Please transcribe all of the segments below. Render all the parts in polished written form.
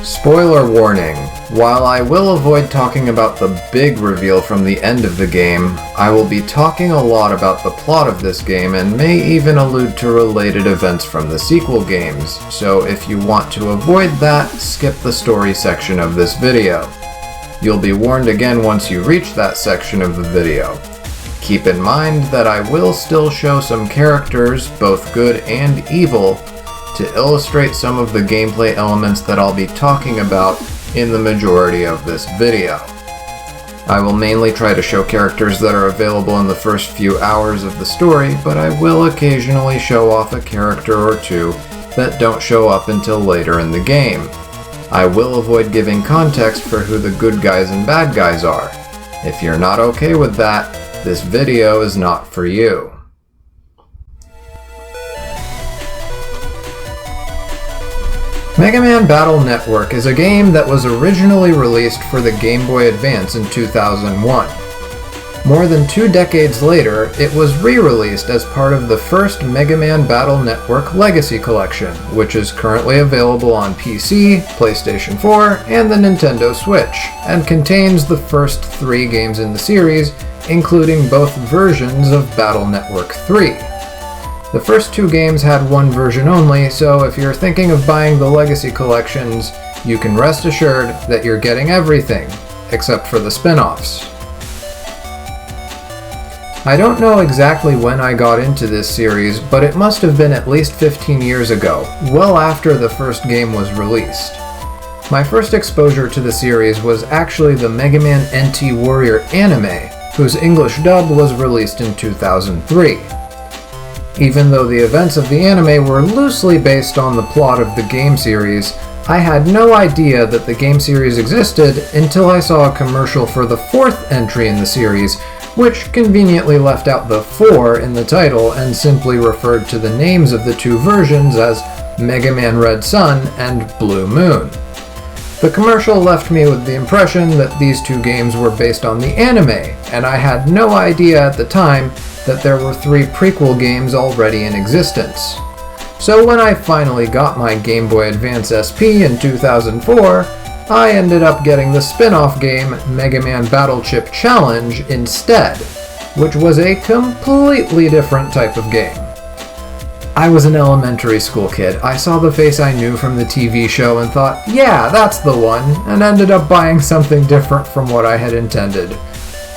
Spoiler warning. While I will avoid talking about the big reveal from the end of the game, I will be talking a lot about the plot of this game and may even allude to related events from the sequel games, so if you want to avoid that, skip the story section of this video. You'll be warned again once you reach that section of the video. Keep in mind that I will still show some characters, both good and evil, to illustrate some of the gameplay elements that I'll be talking about in the majority of this video. I will mainly try to show characters that are available in the first few hours of the story, but I will occasionally show off a character or two that don't show up until later in the game. I will avoid giving context for who the good guys and bad guys are. If you're not okay with that, this video is not for you. Mega Man Battle Network is a game that was originally released for the Game Boy Advance in 2001. More than 2 decades later, it was re-released as part of the first Mega Man Battle Network Legacy Collection, which is currently available on PC, PlayStation 4, and the Nintendo Switch, and contains the first 3 games in the series, including both versions of Battle Network 3. The first 2 games had one version only, so if you're thinking of buying the Legacy Collections, you can rest assured that you're getting everything, except for the spin-offs. I don't know exactly when I got into this series, but it must have been at least 15 years ago, well after the first game was released. My first exposure to the series was actually the Mega Man NT Warrior anime, whose English dub was released in 2003. Even though the events of the anime were loosely based on the plot of the game series, I had no idea that the game series existed until I saw a commercial for the 4th entry in the series, which conveniently left out the 4 in the title and simply referred to the names of the 2 versions as Mega Man Red Sun and Blue Moon. The commercial left me with the impression that these 2 games were based on the anime, and I had no idea at the time that there were 3 prequel games already in existence. So when I finally got my Game Boy Advance SP in 2004, I ended up getting the spin-off game Mega Man Battle Chip Challenge instead, which was a completely different type of game. I was an elementary school kid. I saw the face I knew from the TV show and thought, yeah, that's the one, and ended up buying something different from what I had intended.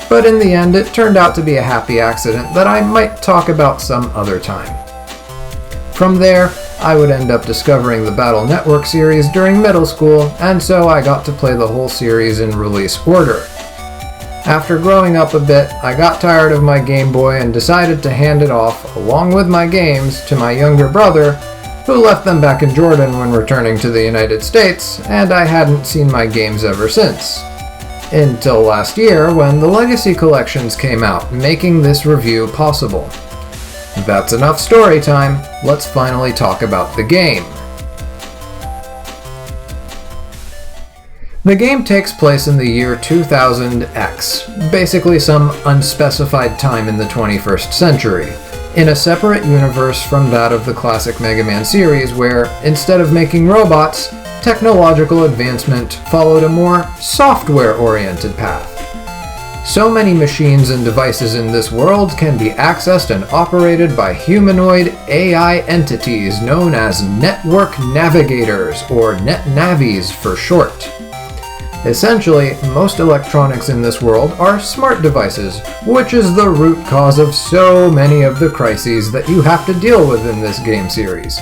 But in the end, it turned out to be a happy accident that I might talk about some other time. From there, I would end up discovering the Battle Network series during middle school, and so I got to play the whole series in release order. After growing up a bit, I got tired of my Game Boy and decided to hand it off, along with my games, to my younger brother, who left them back in Jordan when returning to the United States, and I hadn't seen my games ever since. Until last year, when the Legacy Collections came out, making this review possible. That's enough story time, let's finally talk about the game. The game takes place in the year 2000X, basically some unspecified time in the 21st century, in a separate universe from that of the classic Mega Man series where, instead of making robots, technological advancement followed a more software-oriented path. So many machines and devices in this world can be accessed and operated by humanoid AI entities known as Network Navigators, or NetNavis for short. Essentially, most electronics in this world are smart devices, which is the root cause of so many of the crises that you have to deal with in this game series.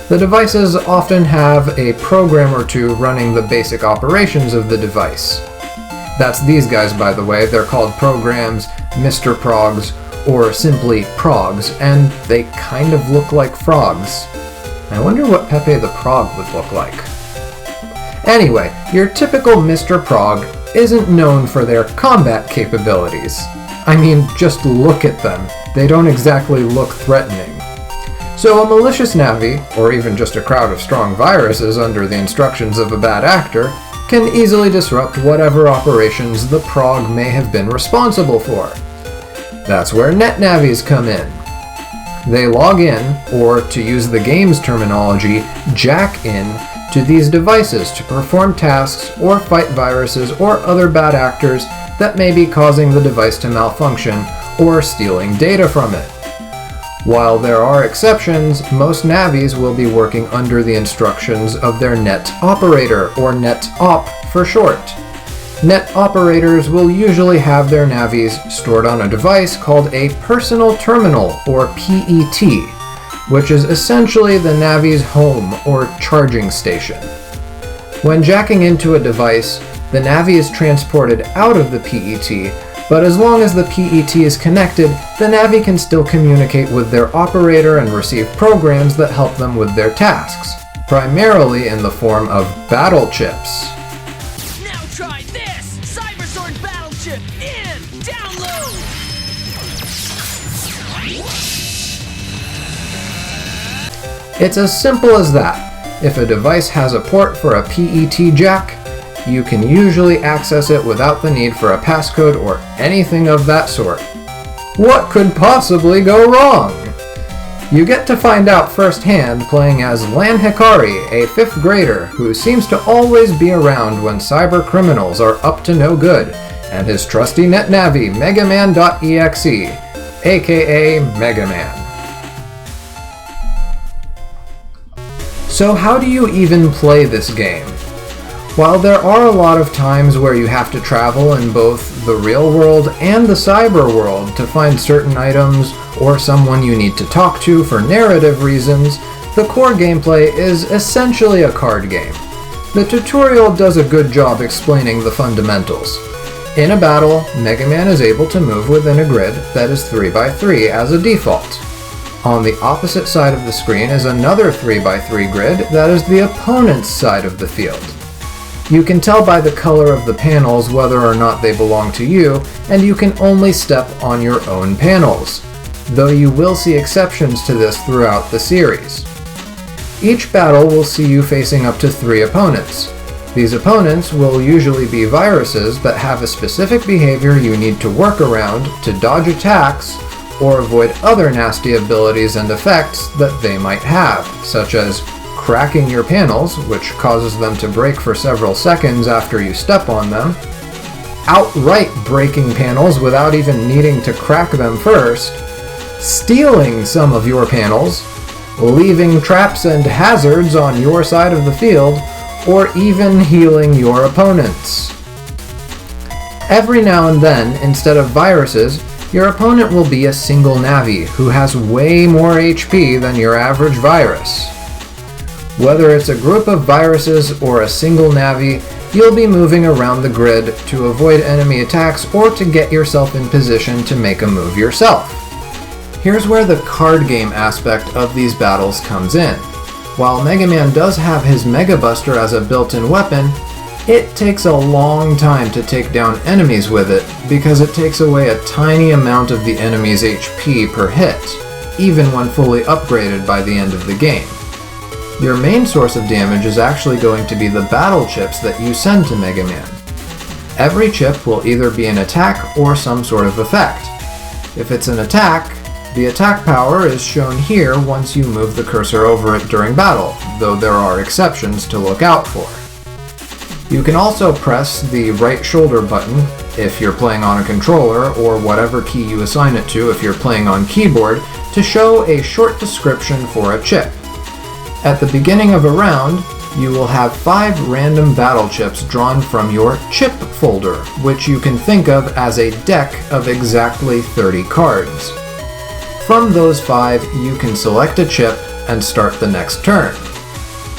The devices often have a program or 2 running the basic operations of the device. That's these guys, by the way. They're called programs, Mr. Progs, or simply Progs, and they kind of look like frogs. I wonder what Pepe the Prog would look like. Anyway, your typical Mr. Prog isn't known for their combat capabilities. I mean, just look at them. They don't exactly look threatening. So a malicious Navi, or even just a crowd of strong viruses under the instructions of a bad actor, can easily disrupt whatever operations the Prog may have been responsible for. That's where NetNavis come in. They log in, or to use the game's terminology, jack in, to these devices to perform tasks or fight viruses or other bad actors that may be causing the device to malfunction or stealing data from it. While there are exceptions, most Navis will be working under the instructions of their net operator, or net op for short. Net operators will usually have their Navis stored on a device called a personal terminal, or PET, which is essentially the Navi's home or charging station. When jacking into a device, the Navi is transported out of the PET, but as long as the PET is connected, the Navi can still communicate with their operator and receive programs that help them with their tasks, primarily in the form of battle chips. Now try this! Cybersword Battle Chip in! Download! It's as simple as that. If a device has a port for a PET jack, you can usually access it without the need for a passcode or anything of that sort. What could possibly go wrong? You get to find out firsthand playing as Lan Hikari, a 5th grader who seems to always be around when cyber criminals are up to no good, and his trusty net Navi, Megaman.exe, aka Megaman. So how do you even play this game? While there are a lot of times where you have to travel in both the real world and the cyber world to find certain items or someone you need to talk to for narrative reasons, the core gameplay is essentially a card game. The tutorial does a good job explaining the fundamentals. In a battle, Megaman is able to move within a grid that is 3x3 as a default. On the opposite side of the screen is another 3x3 grid that is the opponent's side of the field. You can tell by the color of the panels whether or not they belong to you, and you can only step on your own panels, though you will see exceptions to this throughout the series. Each battle will see you facing up to 3 opponents. These opponents will usually be viruses that have a specific behavior you need to work around to dodge attacks or avoid other nasty abilities and effects that they might have, such as cracking your panels, which causes them to break for several seconds after you step on them, outright breaking panels without even needing to crack them first, stealing some of your panels, leaving traps and hazards on your side of the field, or even healing your opponents. Every now and then, instead of viruses, your opponent will be a single Navi who has way more HP than your average virus. Whether it's a group of viruses or a single Navi, you'll be moving around the grid to avoid enemy attacks or to get yourself in position to make a move yourself. Here's where the card game aspect of these battles comes in. While Mega Man does have his Mega Buster as a built-in weapon, it takes a long time to take down enemies with it because it takes away a tiny amount of the enemy's HP per hit, even when fully upgraded by the end of the game. Your main source of damage is actually going to be the battle chips that you send to Mega Man. Every chip will either be an attack or some sort of effect. If it's an attack, the attack power is shown here once you move the cursor over it during battle, though there are exceptions to look out for. You can also press the right shoulder button if you're playing on a controller, or whatever key you assign it to if you're playing on keyboard, to show a short description for a chip. At the beginning of a round, you will have 5 random battle chips drawn from your chip folder, which you can think of as a deck of exactly 30 cards. From those 5, you can select a chip and start the next turn.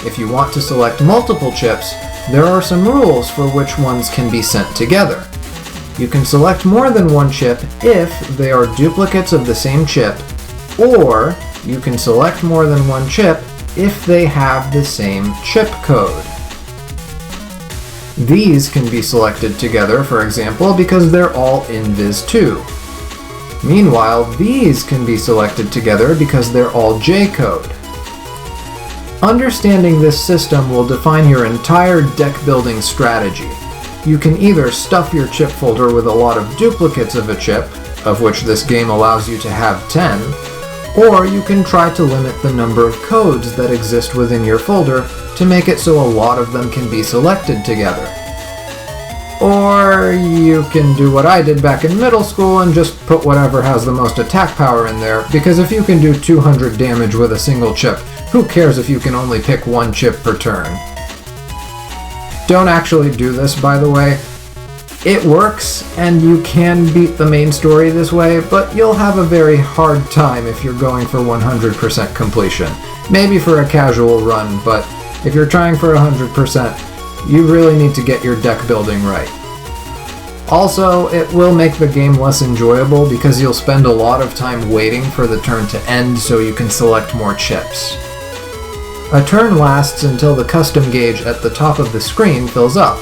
If you want to select multiple chips, there are some rules for which ones can be sent together. You can select more than one chip if they are duplicates of the same chip, or you can select more than one chip if they have the same chip code. These can be selected together, for example, because they're all invis2. Meanwhile, these can be selected together because they're all J-code. Understanding this system will define your entire deck building strategy. You can either stuff your chip folder with a lot of duplicates of a chip, of which this game allows you to have 10, Or you can try to limit the number of codes that exist within your folder to make it so a lot of them can be selected together. Or you can do what I did back in middle school and just put whatever has the most attack power in there, because if you can do 200 damage with a single chip, who cares if you can only pick one chip per turn? Don't actually do this, by the way. It works, and you can beat the main story this way, but you'll have a very hard time if you're going for 100% completion. Maybe for a casual run, but if you're trying for 100%, you really need to get your deck building right. Also, it will make the game less enjoyable because you'll spend a lot of time waiting for the turn to end so you can select more chips. A turn lasts until the custom gauge at the top of the screen fills up,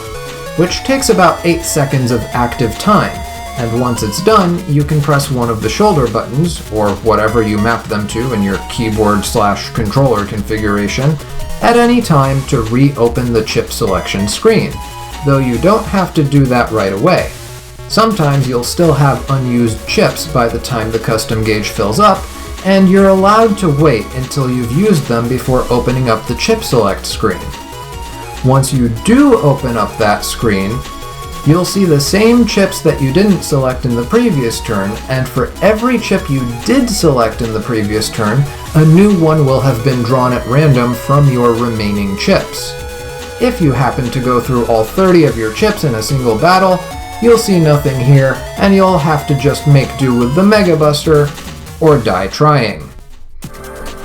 which takes about 8 seconds of active time, and once it's done, you can press one of the shoulder buttons, or whatever you map them to in your keyboard/controller configuration, at any time to reopen the chip selection screen, though you don't have to do that right away. Sometimes you'll still have unused chips by the time the custom gauge fills up, and you're allowed to wait until you've used them before opening up the chip select screen. Once you do open up that screen, you'll see the same chips that you didn't select in the previous turn, and for every chip you did select in the previous turn, a new one will have been drawn at random from your remaining chips. If you happen to go through all 30 of your chips in a single battle, you'll see nothing here, and you'll have to just make do with the Mega Buster, or die trying.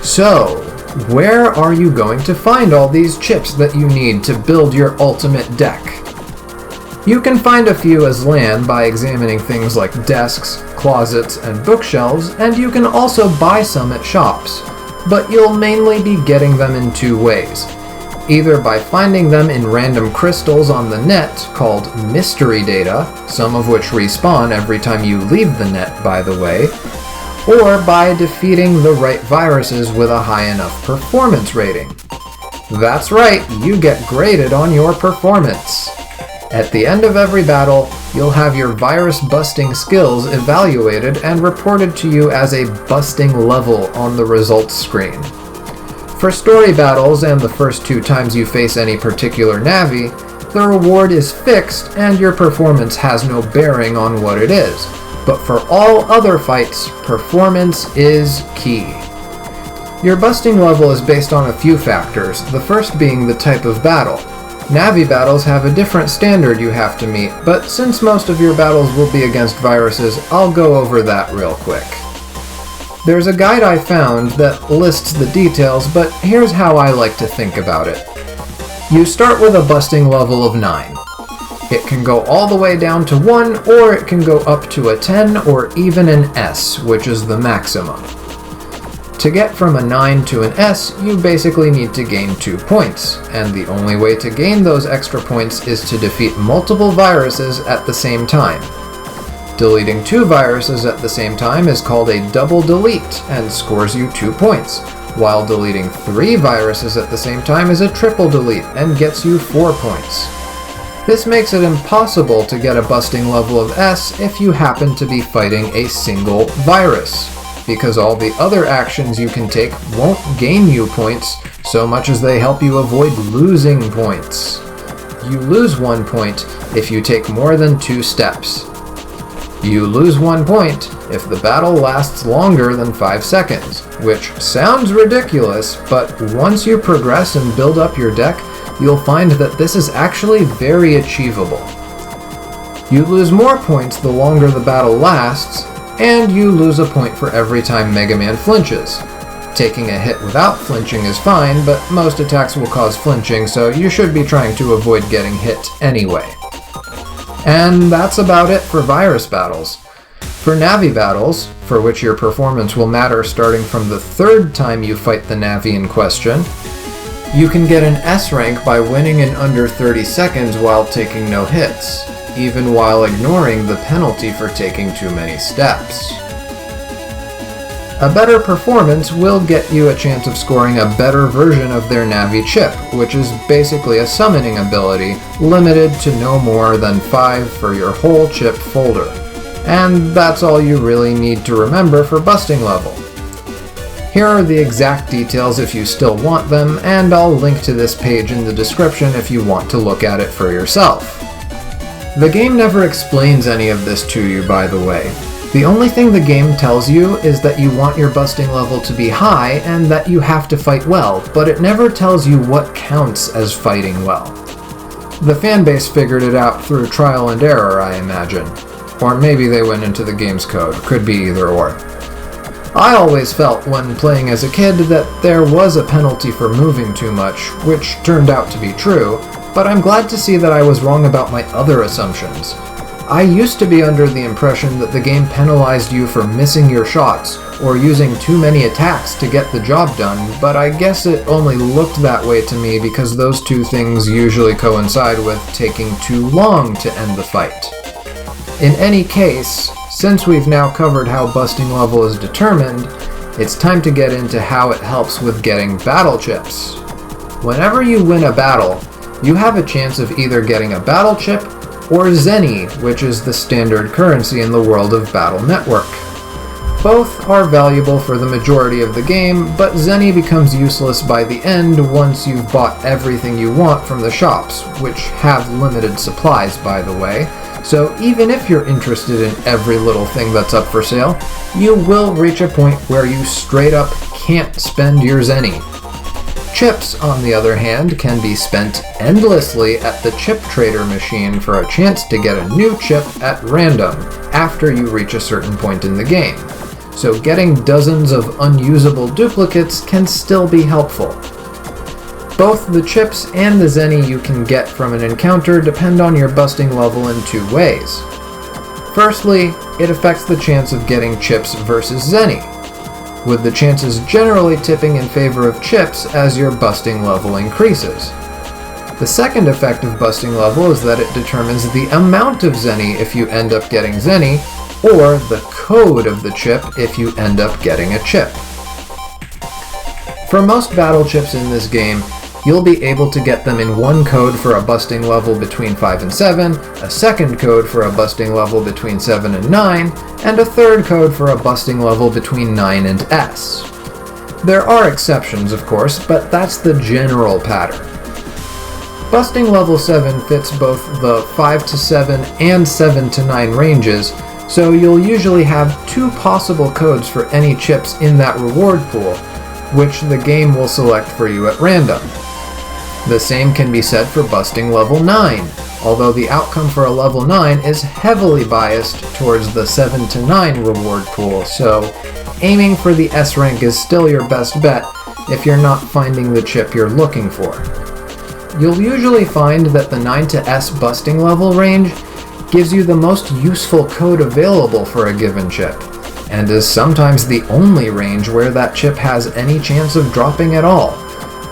So, where are you going to find all these chips that you need to build your ultimate deck? You can find a few as land by examining things like desks, closets, and bookshelves, and you can also buy some at shops, but you'll mainly be getting them in two ways. Either by finding them in random crystals on the net called mystery data, some of which respawn every time you leave the net, by the way, or by defeating the right viruses with a high enough performance rating. That's right, you get graded on your performance. At the end of every battle, you'll have your virus-busting skills evaluated and reported to you as a busting level on the results screen. For story battles and the first 2 times you face any particular Navi, the reward is fixed and your performance has no bearing on what it is. But for all other fights, performance is key. Your busting level is based on a few factors, the first being the type of battle. Navi battles have a different standard you have to meet, but since most of your battles will be against viruses, I'll go over that real quick. There's a guide I found that lists the details, but here's how I like to think about it. You start with a busting level of 9. It can go all the way down to 1, or it can go up to a 10, or even an S, which is the maximum. To get from a 9 to an S, you basically need to gain 2 points, and the only way to gain those extra points is to defeat multiple viruses at the same time. Deleting 2 viruses at the same time is called a double delete, and scores you 2 points, while deleting 3 viruses at the same time is a triple delete, and gets you 4 points. This makes it impossible to get a busting level of S if you happen to be fighting a single virus, because all the other actions you can take won't gain you points so much as they help you avoid losing points. You lose 1 point if you take more than 2 steps. You lose 1 point if the battle lasts longer than 5 seconds, which sounds ridiculous, but once you progress and build up your deck, you'll find that this is actually very achievable. You lose more points the longer the battle lasts, and you lose a point for every time Mega Man flinches. Taking a hit without flinching is fine, but most attacks will cause flinching, so you should be trying to avoid getting hit anyway. And that's about it for virus battles. For Navi battles, for which your performance will matter starting from the 3rd time you fight the Navi in question, you can get an S rank by winning in under 30 seconds while taking no hits, even while ignoring the penalty for taking too many steps. A better performance will get you a chance of scoring a better version of their Navi chip, which is basically a summoning ability, limited to no more than 5 for your whole chip folder. And that's all you really need to remember for busting level. Here are the exact details if you still want them, and I'll link to this page in the description if you want to look at it for yourself. The game never explains any of this to you, by the way. The only thing the game tells you is that you want your busting level to be high and that you have to fight well, but it never tells you what counts as fighting well. The fanbase figured it out through trial and error, I imagine. Or maybe they went into the game's code, could be either or. I always felt when playing as a kid that there was a penalty for moving too much, which turned out to be true, but I'm glad to see that I was wrong about my other assumptions. I used to be under the impression that the game penalized you for missing your shots or using too many attacks to get the job done, but I guess it only looked that way to me because those two things usually coincide with taking too long to end the fight. In any case, since we've now covered how busting level is determined, it's time to get into how it helps with getting battle chips. Whenever you win a battle, you have a chance of either getting a battle chip or Zenny, which is the standard currency in the world of Battle Network. Both are valuable for the majority of the game, but Zenny becomes useless by the end once you've bought everything you want from the shops, which have limited supplies, by the way, so even if you're interested in every little thing that's up for sale, you will reach a point where you straight up can't spend your Zenny. Chips, on the other hand, can be spent endlessly at the chip trader machine for a chance to get a new chip at random after you reach a certain point in the game, so getting dozens of unusable duplicates can still be helpful. Both the chips and the Zenny you can get from an encounter depend on your busting level in two ways. Firstly, it affects the chance of getting chips versus Zenny, with the chances generally tipping in favor of chips as your busting level increases. The second effect of busting level is that it determines the amount of Zenny if you end up getting Zenny, or the code of the chip if you end up getting a chip. For most battle chips in this game, you'll be able to get them in one code for a busting level between 5 and 7, a second code for a busting level between 7 and 9, and a third code for a busting level between 9 and S. There are exceptions, of course, but that's the general pattern. Busting level 7 fits both the 5 to 7 and 7 to 9 ranges, so you'll usually have two possible codes for any chips in that reward pool, which the game will select for you at random. The same can be said for busting level 9, although the outcome for a level 9 is heavily biased towards the 7 to 9 reward pool, so aiming for the S rank is still your best bet if you're not finding the chip you're looking for. You'll usually find that the 9 to S busting level range gives you the most useful code available for a given chip, and is sometimes the only range where that chip has any chance of dropping at all.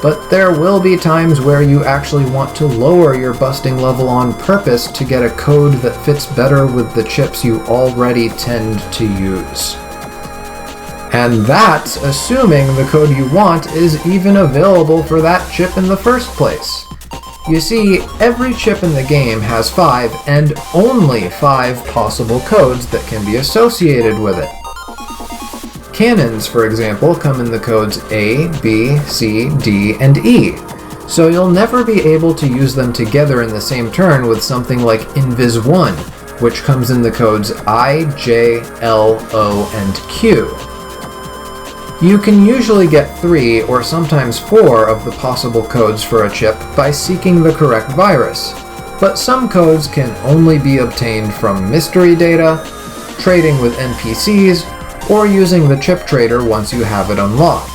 But there will be times where you actually want to lower your busting level on purpose to get a code that fits better with the chips you already tend to use. And that's assuming the code you want is even available for that chip in the first place. You see, every chip in the game has 5 and only 5 possible codes that can be associated with it. Cannons, for example, come in the codes A, B, C, D, and E, so you'll never be able to use them together in the same turn with something like Invis 1, which comes in the codes I, J, L, O, and Q. You can usually get 3 or sometimes 4 of the possible codes for a chip by seeking the correct virus, but some codes can only be obtained from mystery data, trading with NPCs, or using the chip trader once you have it unlocked.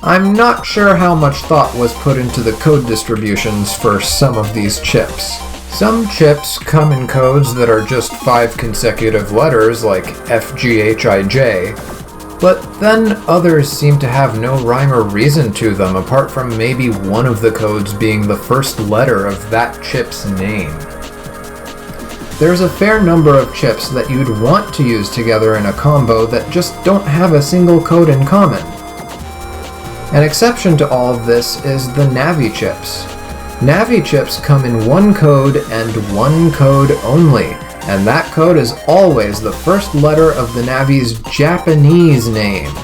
I'm not sure how much thought was put into the code distributions for some of these chips. Some chips come in codes that are just 5 consecutive letters like FGHIJ, but then others seem to have no rhyme or reason to them apart from maybe one of the codes being the first letter of that chip's name. There's a fair number of chips that you'd want to use together in a combo that just don't have a single code in common. An exception to all of this is the Navi chips. Navi chips come in one code and one code only, and that code is always the first letter of the Navi's Japanese name.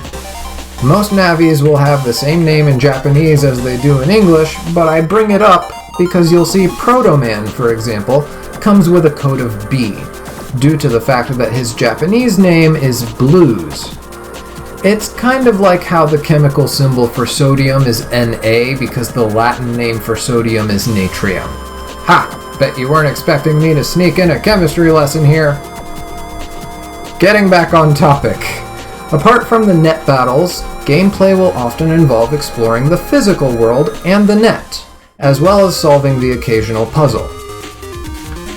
Most Navis will have the same name in Japanese as they do in English, but I bring it up because you'll see Proto Man, for example, comes with a code of B, due to the fact that his Japanese name is Blues. It's kind of like how the chemical symbol for sodium is Na because the Latin name for sodium is natrium. Ha! Bet you weren't expecting me to sneak in a chemistry lesson here. Getting back on topic. Apart from the net battles, gameplay will often involve exploring the physical world and the net, as well as solving the occasional puzzle.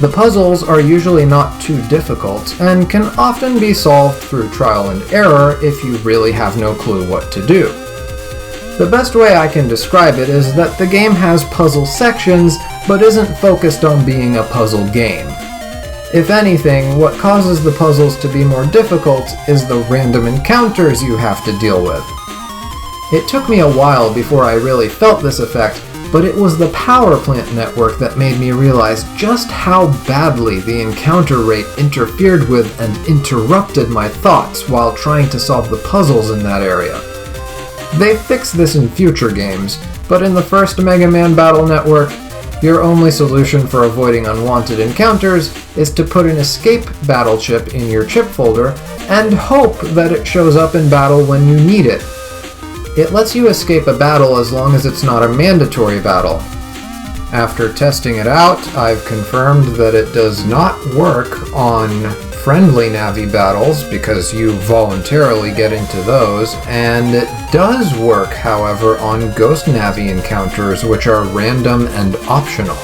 The puzzles are usually not too difficult, and can often be solved through trial and error if you really have no clue what to do. The best way I can describe it is that the game has puzzle sections, but isn't focused on being a puzzle game. If anything, what causes the puzzles to be more difficult is the random encounters you have to deal with. It took me a while before I really felt this effect, but it was the power plant network that made me realize just how badly the encounter rate interfered with and interrupted my thoughts while trying to solve the puzzles in that area. They fixed this in future games, but in the first Mega Man Battle Network, your only solution for avoiding unwanted encounters is to put an escape battle chip in your chip folder and hope that it shows up in battle when you need it. It lets you escape a battle as long as it's not a mandatory battle. After testing it out, I've confirmed that it does not work on friendly Navi battles because you voluntarily get into those, and it does work, however, on Ghost Navi encounters, which are random and optional.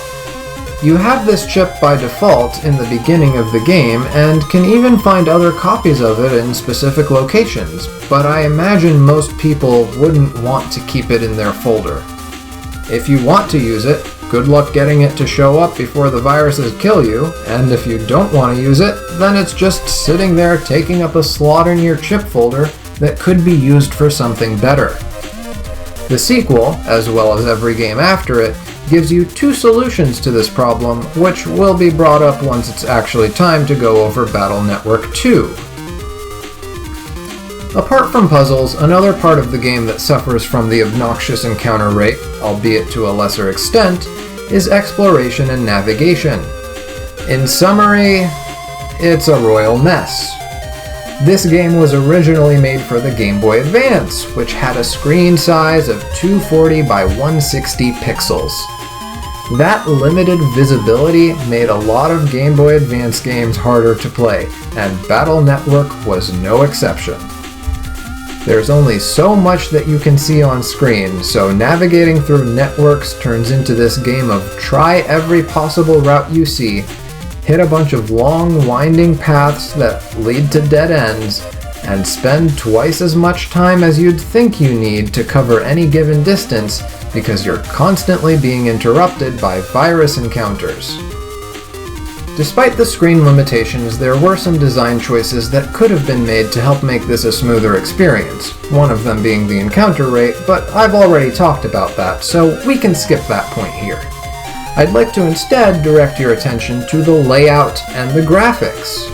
You have this chip by default in the beginning of the game, and can even find other copies of it in specific locations, but I imagine most people wouldn't want to keep it in their folder. If you want to use it, good luck getting it to show up before the viruses kill you, and if you don't want to use it, then it's just sitting there taking up a slot in your chip folder that could be used for something better. The sequel, as well as every game after it, gives you two solutions to this problem, which will be brought up once it's actually time to go over Battle Network 2. Apart from puzzles, another part of the game that suffers from the obnoxious encounter rate, albeit to a lesser extent, is exploration and navigation. In summary, it's a royal mess. This game was originally made for the Game Boy Advance, which had a screen size of 240 by 160 pixels. That limited visibility made a lot of Game Boy Advance games harder to play, and Battle Network was no exception. There's only so much that you can see on screen, so navigating through networks turns into this game of try every possible route you see, hit a bunch of long, winding paths that lead to dead ends, and spend twice as much time as you'd think you need to cover any given distance because you're constantly being interrupted by virus encounters. Despite the screen limitations, there were some design choices that could have been made to help make this a smoother experience, one of them being the encounter rate, but I've already talked about that, so we can skip that point here. I'd like to instead direct your attention to the layout and the graphics.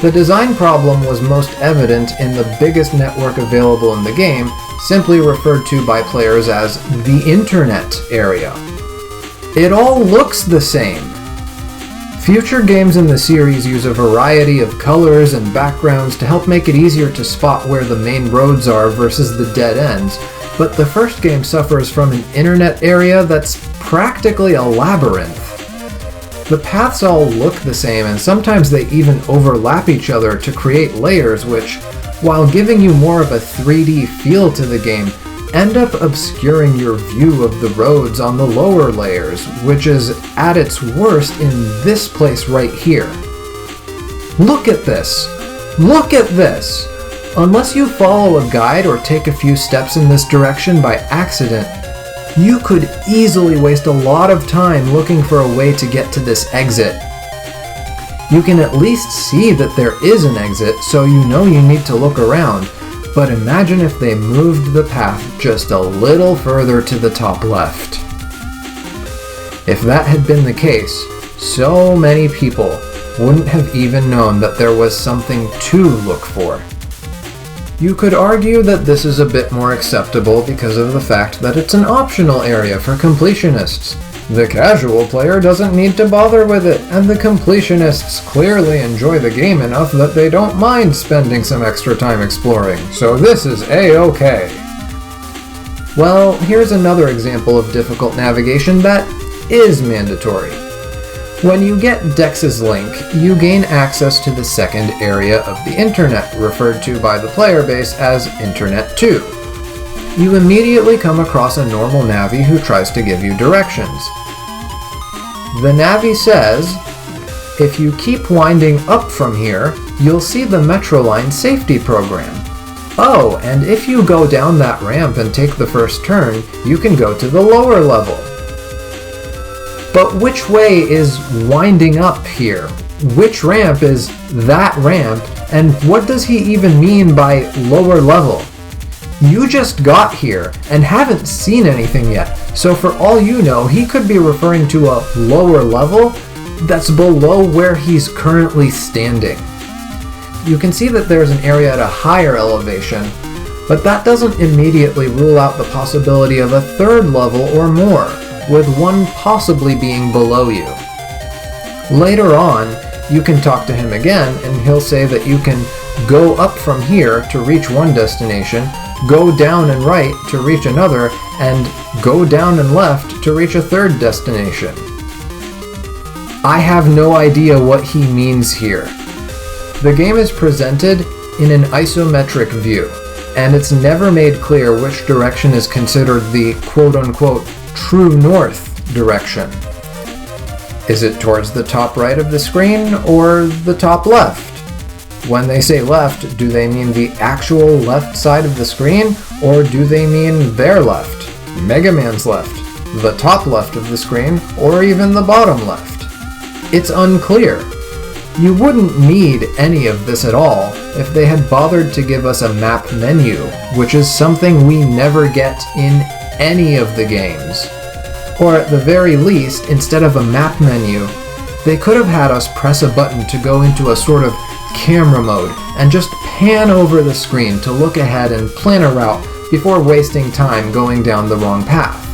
The design problem was most evident in the biggest network available in the game, simply referred to by players as the Internet area. It all looks the same. Future games in the series use a variety of colors and backgrounds to help make it easier to spot where the main roads are versus the dead ends, but the first game suffers from an internet area that's practically a labyrinth. The paths all look the same, and sometimes they even overlap each other to create layers which, while giving you more of a 3D feel to the game, end up obscuring your view of the roads on the lower layers, which is at its worst in this place right here. Look at this! Look at this! Unless you follow a guide or take a few steps in this direction by accident, you could easily waste a lot of time looking for a way to get to this exit. You can at least see that there is an exit, so you know you need to look around, but imagine if they moved the path just a little further to the top left. If that had been the case, so many people wouldn't have even known that there was something to look for. You could argue that this is a bit more acceptable because of the fact that it's an optional area for completionists. The casual player doesn't need to bother with it, and the completionists clearly enjoy the game enough that they don't mind spending some extra time exploring, so this is A-OK. Well, here's another example of difficult navigation that is mandatory. When you get Dex's link, you gain access to the second area of the internet, referred to by the player base as Internet 2. You immediately come across a normal Navi who tries to give you directions. The Navi says, if you keep winding up from here, you'll see the Metroline safety program. Oh, and if you go down that ramp and take the first turn, you can go to the lower level. But which way is winding up here? Which ramp is that ramp? And what does he even mean by lower level? You just got here and haven't seen anything yet, so for all you know, he could be referring to a lower level that's below where he's currently standing. You can see that there's an area at a higher elevation, but that doesn't immediately rule out the possibility of a third level or more, with one possibly being below you. Later on, you can talk to him again and he'll say that you can go up from here to reach one destination, go down and right to reach another, and go down and left to reach a third destination. I have no idea what he means here. The game is presented in an isometric view, and it's never made clear which direction is considered the quote-unquote true north direction. Is it towards the top right of the screen or the top left? When they say left, do they mean the actual left side of the screen, or do they mean their left, Mega Man's left, the top left of the screen, or even the bottom left? It's unclear. You wouldn't need any of this at all if they had bothered to give us a map menu, which is something we never get in any of the games. Or at the very least, instead of a map menu, they could have had us press a button to go into a sort of camera mode and just pan over the screen to look ahead and plan a route before wasting time going down the wrong path.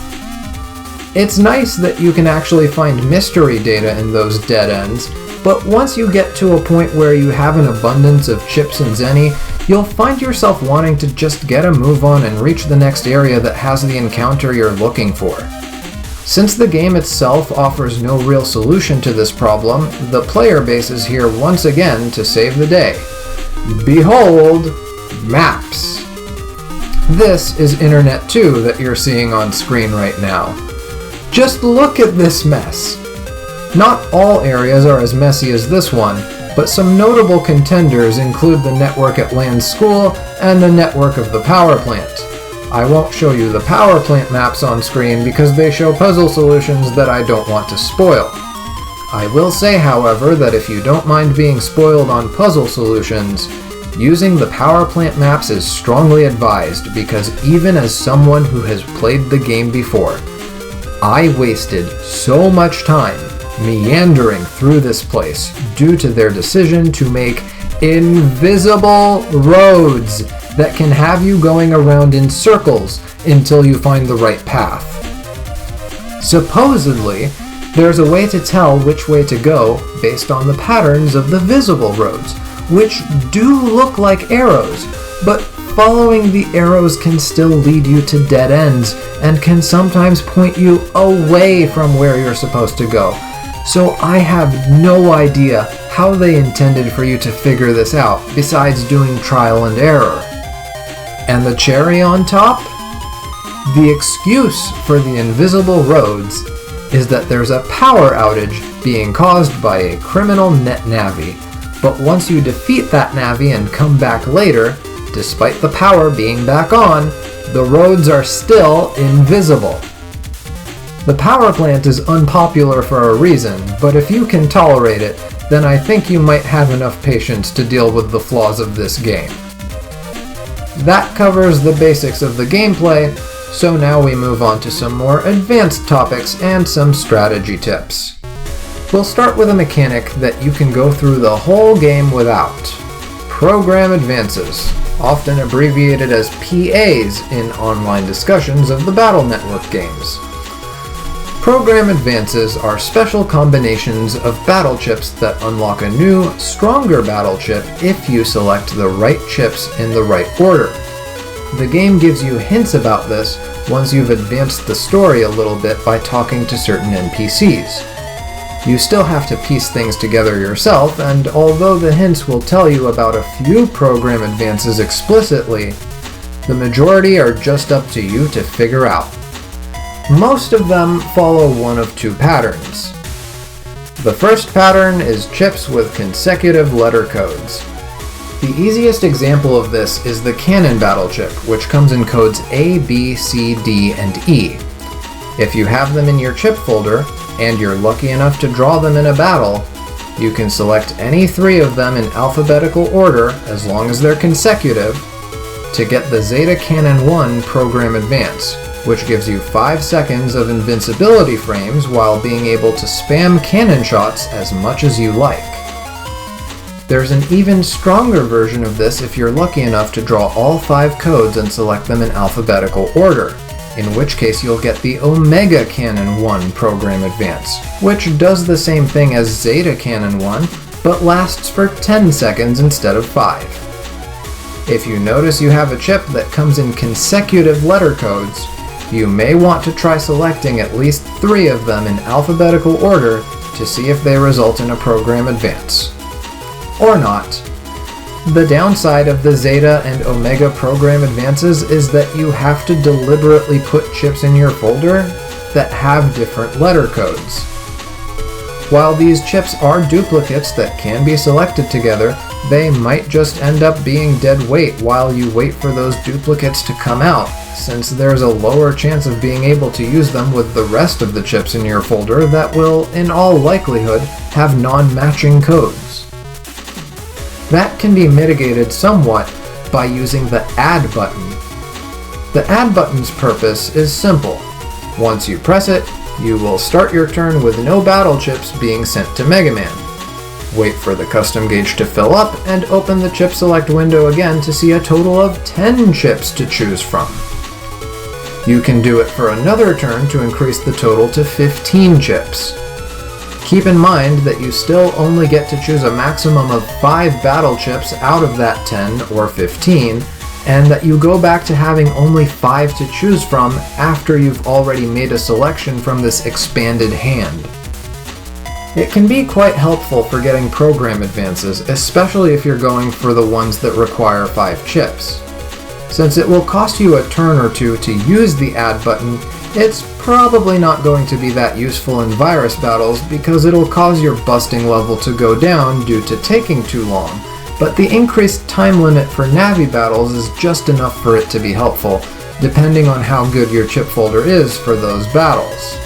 It's nice that you can actually find mystery data in those dead ends, but once you get to a point where you have an abundance of chips and zenny, you'll find yourself wanting to just get a move on and reach the next area that has the encounter you're looking for. Since the game itself offers no real solution to this problem, the player base is here once again to save the day. Behold, maps! This is Internet 2 that you're seeing on screen right now. Just look at this mess! Not all areas are as messy as this one, but some notable contenders include the network at Land School and the network of the power plant. I won't show you the power plant maps on screen because they show puzzle solutions that I don't want to spoil. I will say, however, that if you don't mind being spoiled on puzzle solutions, using the power plant maps is strongly advised because even as someone who has played the game before, I wasted so much time meandering through this place due to their decision to make invisible roads that can have you going around in circles until you find the right path. Supposedly, there's a way to tell which way to go based on the patterns of the visible roads, which do look like arrows, but following the arrows can still lead you to dead ends and can sometimes point you away from where you're supposed to go. So I have no idea how they intended for you to figure this out besides doing trial and error. And the cherry on top? The excuse for the invisible roads is that there's a power outage being caused by a criminal net Navi, but once you defeat that Navi and come back later, despite the power being back on, the roads are still invisible. The power plant is unpopular for a reason, but if you can tolerate it, then I think you might have enough patience to deal with the flaws of this game. That covers the basics of the gameplay, so now we move on to some more advanced topics and some strategy tips. We'll start with a mechanic that you can go through the whole game without. Program advances. often abbreviated as PAs in online discussions of the Battle Network games. Program advances are special combinations of battle chips that unlock a new, stronger battle chip if you select the right chips in the right order. The game gives you hints about this once you've advanced the story a little bit by talking to certain NPCs. You still have to piece things together yourself, and although the hints will tell you about a few program advances explicitly, the majority are just up to you to figure out. Most of them follow one of two patterns. The first pattern is chips with consecutive letter codes. The easiest example of this is the cannon battle chip, which comes in codes A, B, C, D, and E. If you have them in your chip folder, and you're lucky enough to draw them in a battle, you can select any three of them in alphabetical order, as long as they're consecutive, to get the Zeta Cannon 1 program advance, which gives you 5 seconds of invincibility frames while being able to spam cannon shots as much as you like. There's an even stronger version of this if you're lucky enough to draw all 5 codes and select them in alphabetical order, in which case you'll get the Omega Cannon 1 program advance, which does the same thing as Zeta Cannon 1, but lasts for 10 seconds instead of 5. If you notice you have a chip that comes in consecutive letter codes, you may want to try selecting at least 3 of them in alphabetical order to see if they result in a program advance. Or not. The downside of the Zeta and Omega program advances is that you have to deliberately put chips in your folder that have different letter codes. While these chips are duplicates that can be selected together, they might just end up being dead weight while you wait for those duplicates to come out, since there's a lower chance of being able to use them with the rest of the chips in your folder that will, in all likelihood, have non-matching codes. That can be mitigated somewhat by using the Add button. The Add button's purpose is simple. Once you press it, you will start your turn with no battle chips being sent to Mega Man. Wait for the custom gauge to fill up and open the chip select window again to see a total of 10 chips to choose from. You can do it for another turn to increase the total to 15 chips. Keep in mind that you still only get to choose a maximum of 5 battle chips out of that 10 or 15, and that you go back to having only 5 to choose from after you've already made a selection from this expanded hand. It can be quite helpful for getting program advances, especially if you're going for the ones that require 5 chips. Since it will cost you a turn or two to use the Add button, it's probably not going to be that useful in virus battles because it'll cause your busting level to go down due to taking too long, but the increased time limit for Navi battles is just enough for it to be helpful, depending on how good your chip folder is for those battles.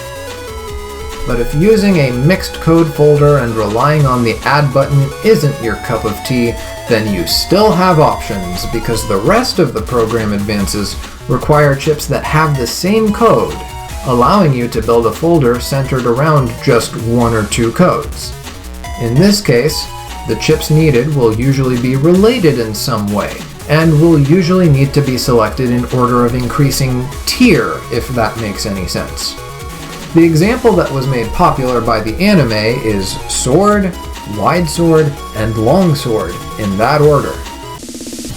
But if using a mixed code folder and relying on the Add button isn't your cup of tea, then you still have options, because the rest of the program advances require chips that have the same code, allowing you to build a folder centered around just 1 or 2 codes. In this case, the chips needed will usually be related in some way, and will usually need to be selected in order of increasing tier, if that makes any sense. The example that was made popular by the anime is Sword, Wide Sword, and Long Sword, in that order.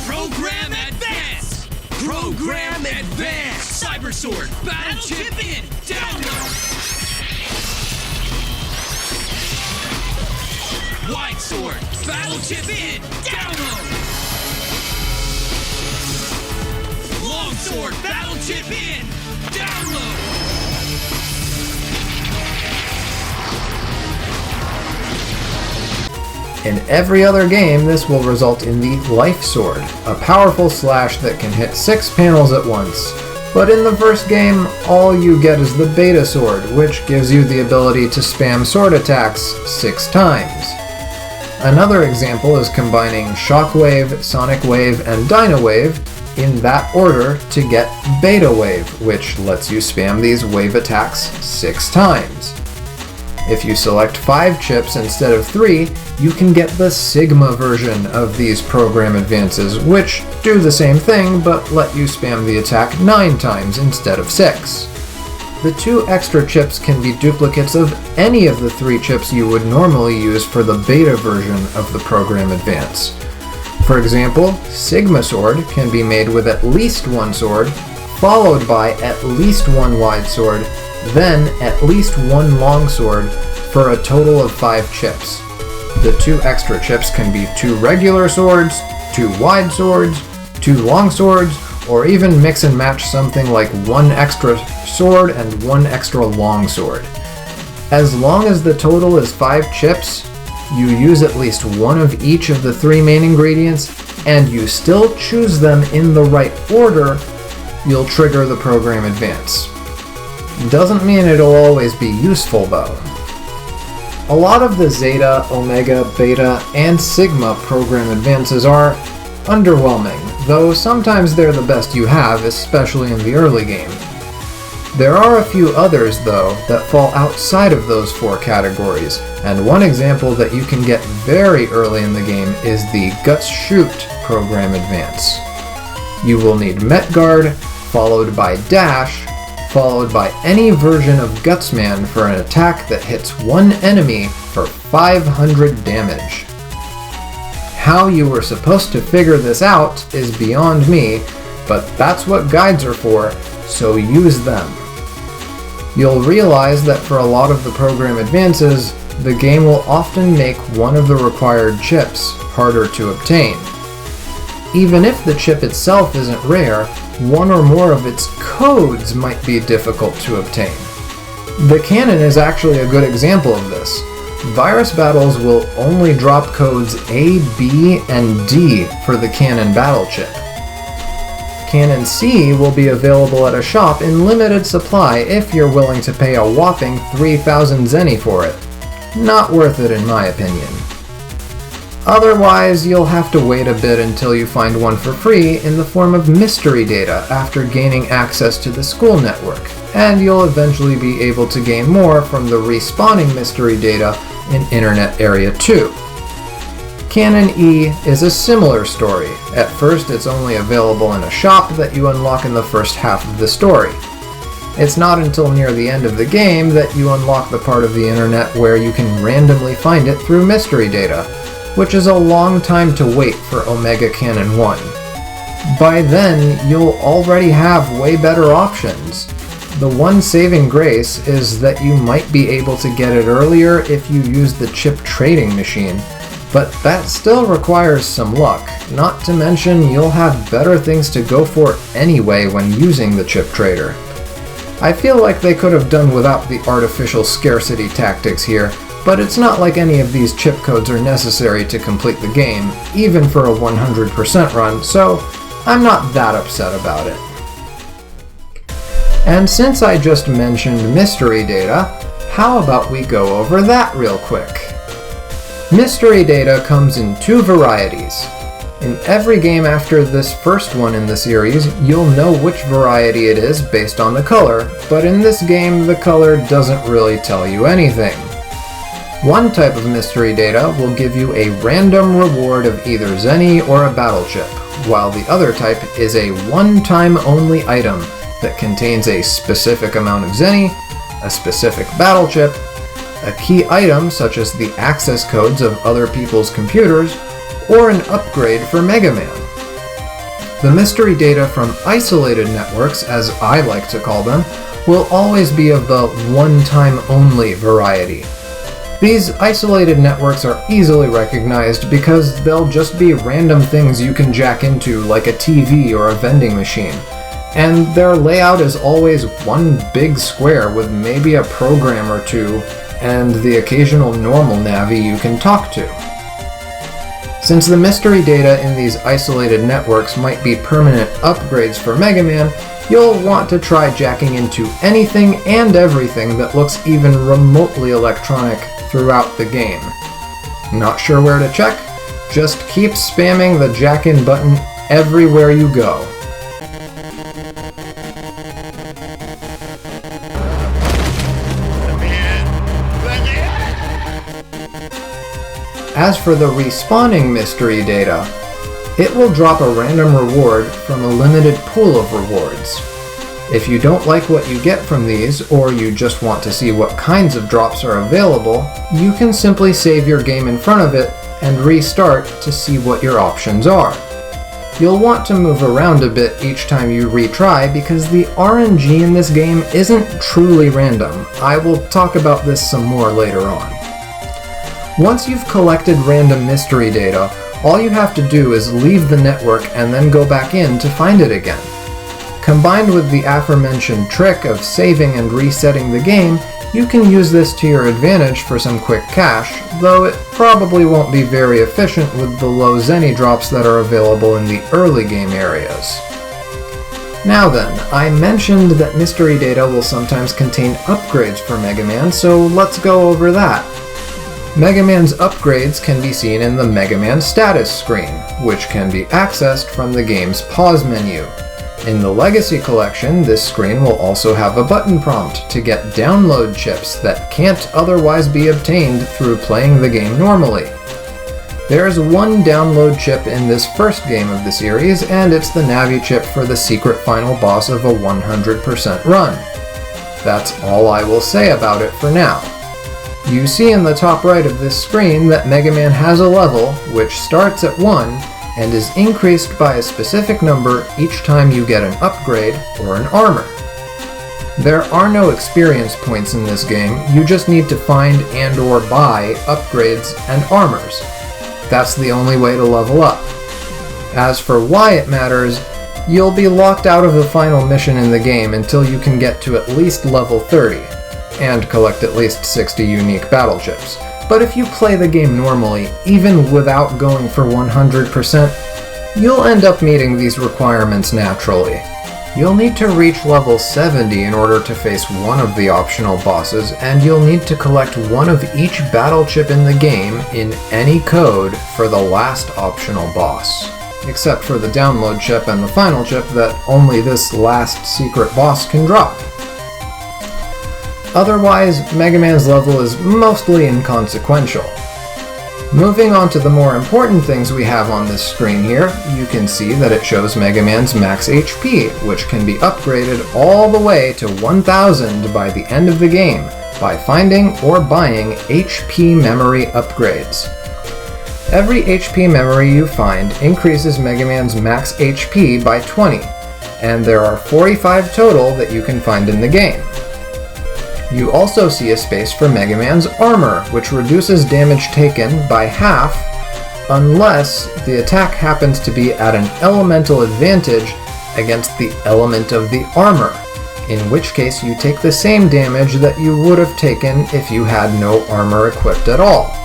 Program Advance! Program Advance! Cyber Sword, Battle Chip in! Download! Wide Sword, Battle Chip in! Download! Long Sword, Battle Chip in! Download! In every other game, this will result in the Life Sword, a powerful slash that can hit 6 panels at once. But in the first game, all you get is the Beta Sword, which gives you the ability to spam sword attacks 6 times. Another example is combining Shockwave, Sonic Wave, and Dyna Wave in that order to get Beta Wave, which lets you spam these wave attacks 6 times. If you select 5 chips instead of 3, you can get the Sigma version of these program advances, which do the same thing but let you spam the attack 9 times instead of 6. The 2 extra chips can be duplicates of any of the 3 chips you would normally use for the beta version of the program advance. For example, Sigma Sword can be made with at least 1 sword, followed by at least 1 wide sword, then at least 1 long sword, for a total of 5 chips. The 2 extra chips can be 2 regular swords, 2 wide swords, 2 long swords, or even mix and match something like 1 extra sword and 1 extra long sword. As long as the total is 5 chips, you use at least 1 of each of the 3 main ingredients, and you still choose them in the right order, you'll trigger the program advance. Doesn't mean it'll always be useful though. A lot of the Zeta, Omega, Beta, and Sigma program advances are underwhelming, though sometimes they're the best you have, especially in the early game. There are a few others, though, that fall outside of those 4 categories, and one example that you can get very early in the game is the Guts Shoot program advance. You will need Metguard, followed by Dash, followed by any version of Gutsman for an attack that hits 1 enemy for 500 damage. How you were supposed to figure this out is beyond me, but that's what guides are for, so use them. You'll realize that for a lot of the program advances, the game will often make one of the required chips harder to obtain. Even if the chip itself isn't rare, one or more of its codes might be difficult to obtain. The cannon is actually a good example of this. Virus battles will only drop codes A, B, and D for the cannon battle chip. Cannon C will be available at a shop in limited supply if you're willing to pay a whopping 3,000 zenny for it. Not worth it in my opinion. Otherwise, you'll have to wait a bit until you find one for free in the form of mystery data after gaining access to the school network, and you'll eventually be able to gain more from the respawning mystery data in Internet Area 2. Cannon E is a similar story. At first, it's only available in a shop that you unlock in the first half of the story. It's not until near the end of the game that you unlock the part of the internet where you can randomly find it through mystery data, which is a long time to wait for Omega Cannon 1. By then, you'll already have way better options. The one saving grace is that you might be able to get it earlier if you use the chip trading machine, but that still requires some luck, not to mention you'll have better things to go for anyway when using the chip trader. I feel like they could have done without the artificial scarcity tactics here, but it's not like any of these chip codes are necessary to complete the game, even for a 100% run, so I'm not that upset about it. And since I just mentioned mystery data, how about we go over that real quick? Mystery data comes in 2 varieties. In every game after this first one in the series, you'll know which variety it is based on the color, but in this game the color doesn't really tell you anything. One type of mystery data will give you a random reward of either zenny or a battle chip, while the other type is a one-time only item that contains a specific amount of zenny, a specific battle chip, a key item such as the access codes of other people's computers, or an upgrade for Mega Man. The mystery data from isolated networks, as I like to call them, will always be of the one-time only variety. These isolated networks are easily recognized because they'll just be random things you can jack into like a TV or a vending machine, and their layout is always one big square with maybe a program or 2 and the occasional normal Navi you can talk to. Since the mystery data in these isolated networks might be permanent upgrades for Mega Man, you'll want to try jacking into anything and everything that looks even remotely electronic throughout the game. Not sure where to check? Just keep spamming the jack in button everywhere you go. Man, As for the respawning mystery data, it will drop a random reward from a limited pool of rewards. If you don't like what you get from these, or you just want to see what kinds of drops are available, you can simply save your game in front of it and restart to see what your options are. You'll want to move around a bit each time you retry because the RNG in this game isn't truly random. I will talk about this some more later on. Once you've collected random mystery data, all you have to do is leave the network and then go back in to find it again. Combined with the aforementioned trick of saving and resetting the game, you can use this to your advantage for some quick cash, though it probably won't be very efficient with the low Zenny drops that are available in the early game areas. Now then, I mentioned that mystery data will sometimes contain upgrades for Mega Man, so let's go over that. Mega Man's upgrades can be seen in the Mega Man status screen, which can be accessed from the game's pause menu. In the Legacy Collection, this screen will also have a button prompt to get download chips that can't otherwise be obtained through playing the game normally. There's one download chip in this first game of the series, and it's the Navi chip for the secret final boss of a 100% run. That's all I will say about it for now. You see in the top right of this screen that Mega Man has a level which starts at 1 and is increased by a specific number each time you get an upgrade or an armor. There are no experience points in this game, you just need to find and or buy upgrades and armors. That's the only way to level up. As for why it matters, you'll be locked out of the final mission in the game until you can get to at least level 30, and collect at least 60 unique battle chips. But if you play the game normally, even without going for 100%, you'll end up meeting these requirements naturally. You'll need to reach level 70 in order to face one of the optional bosses, and you'll need to collect one of each battle chip in the game in any code for the last optional boss. Except for the download chip and the final chip that only this last secret boss can drop. Otherwise, Mega Man's level is mostly inconsequential. Moving on to the more important things we have on this screen here, you can see that it shows Mega Man's max HP, which can be upgraded all the way to 1000 by the end of the game by finding or buying HP memory upgrades. Every HP memory you find increases Mega Man's max HP by 20, and there are 45 total that you can find in the game. You also see a space for Mega Man's armor, which reduces damage taken by half unless the attack happens to be at an elemental advantage against the element of the armor, in which case you take the same damage that you would have taken if you had no armor equipped at all.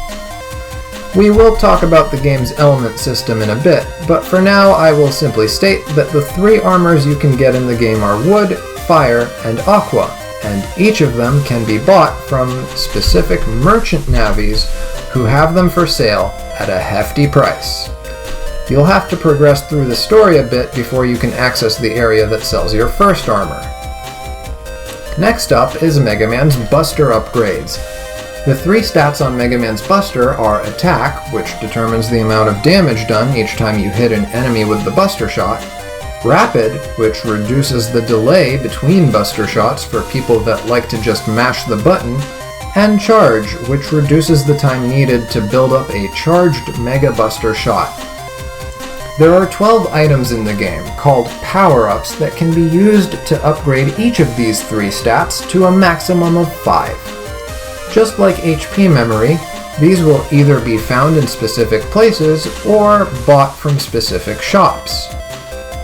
We will talk about the game's element system in a bit, but for now I will simply state that the 3 armors you can get in the game are wood, fire, and aqua, and each of them can be bought from specific merchant Navis who have them for sale at a hefty price. You'll have to progress through the story a bit before you can access the area that sells your first armor. Next up is Mega Man's Buster upgrades. The 3 stats on Mega Man's Buster are Attack, which determines the amount of damage done each time you hit an enemy with the Buster Shot, Rapid, which reduces the delay between Buster Shots for people that like to just mash the button, and Charge, which reduces the time needed to build up a charged Mega Buster Shot. There are 12 items in the game, called power-ups, that can be used to upgrade each of these 3 stats to a maximum of 5. Just like HP memory, these will either be found in specific places or bought from specific shops.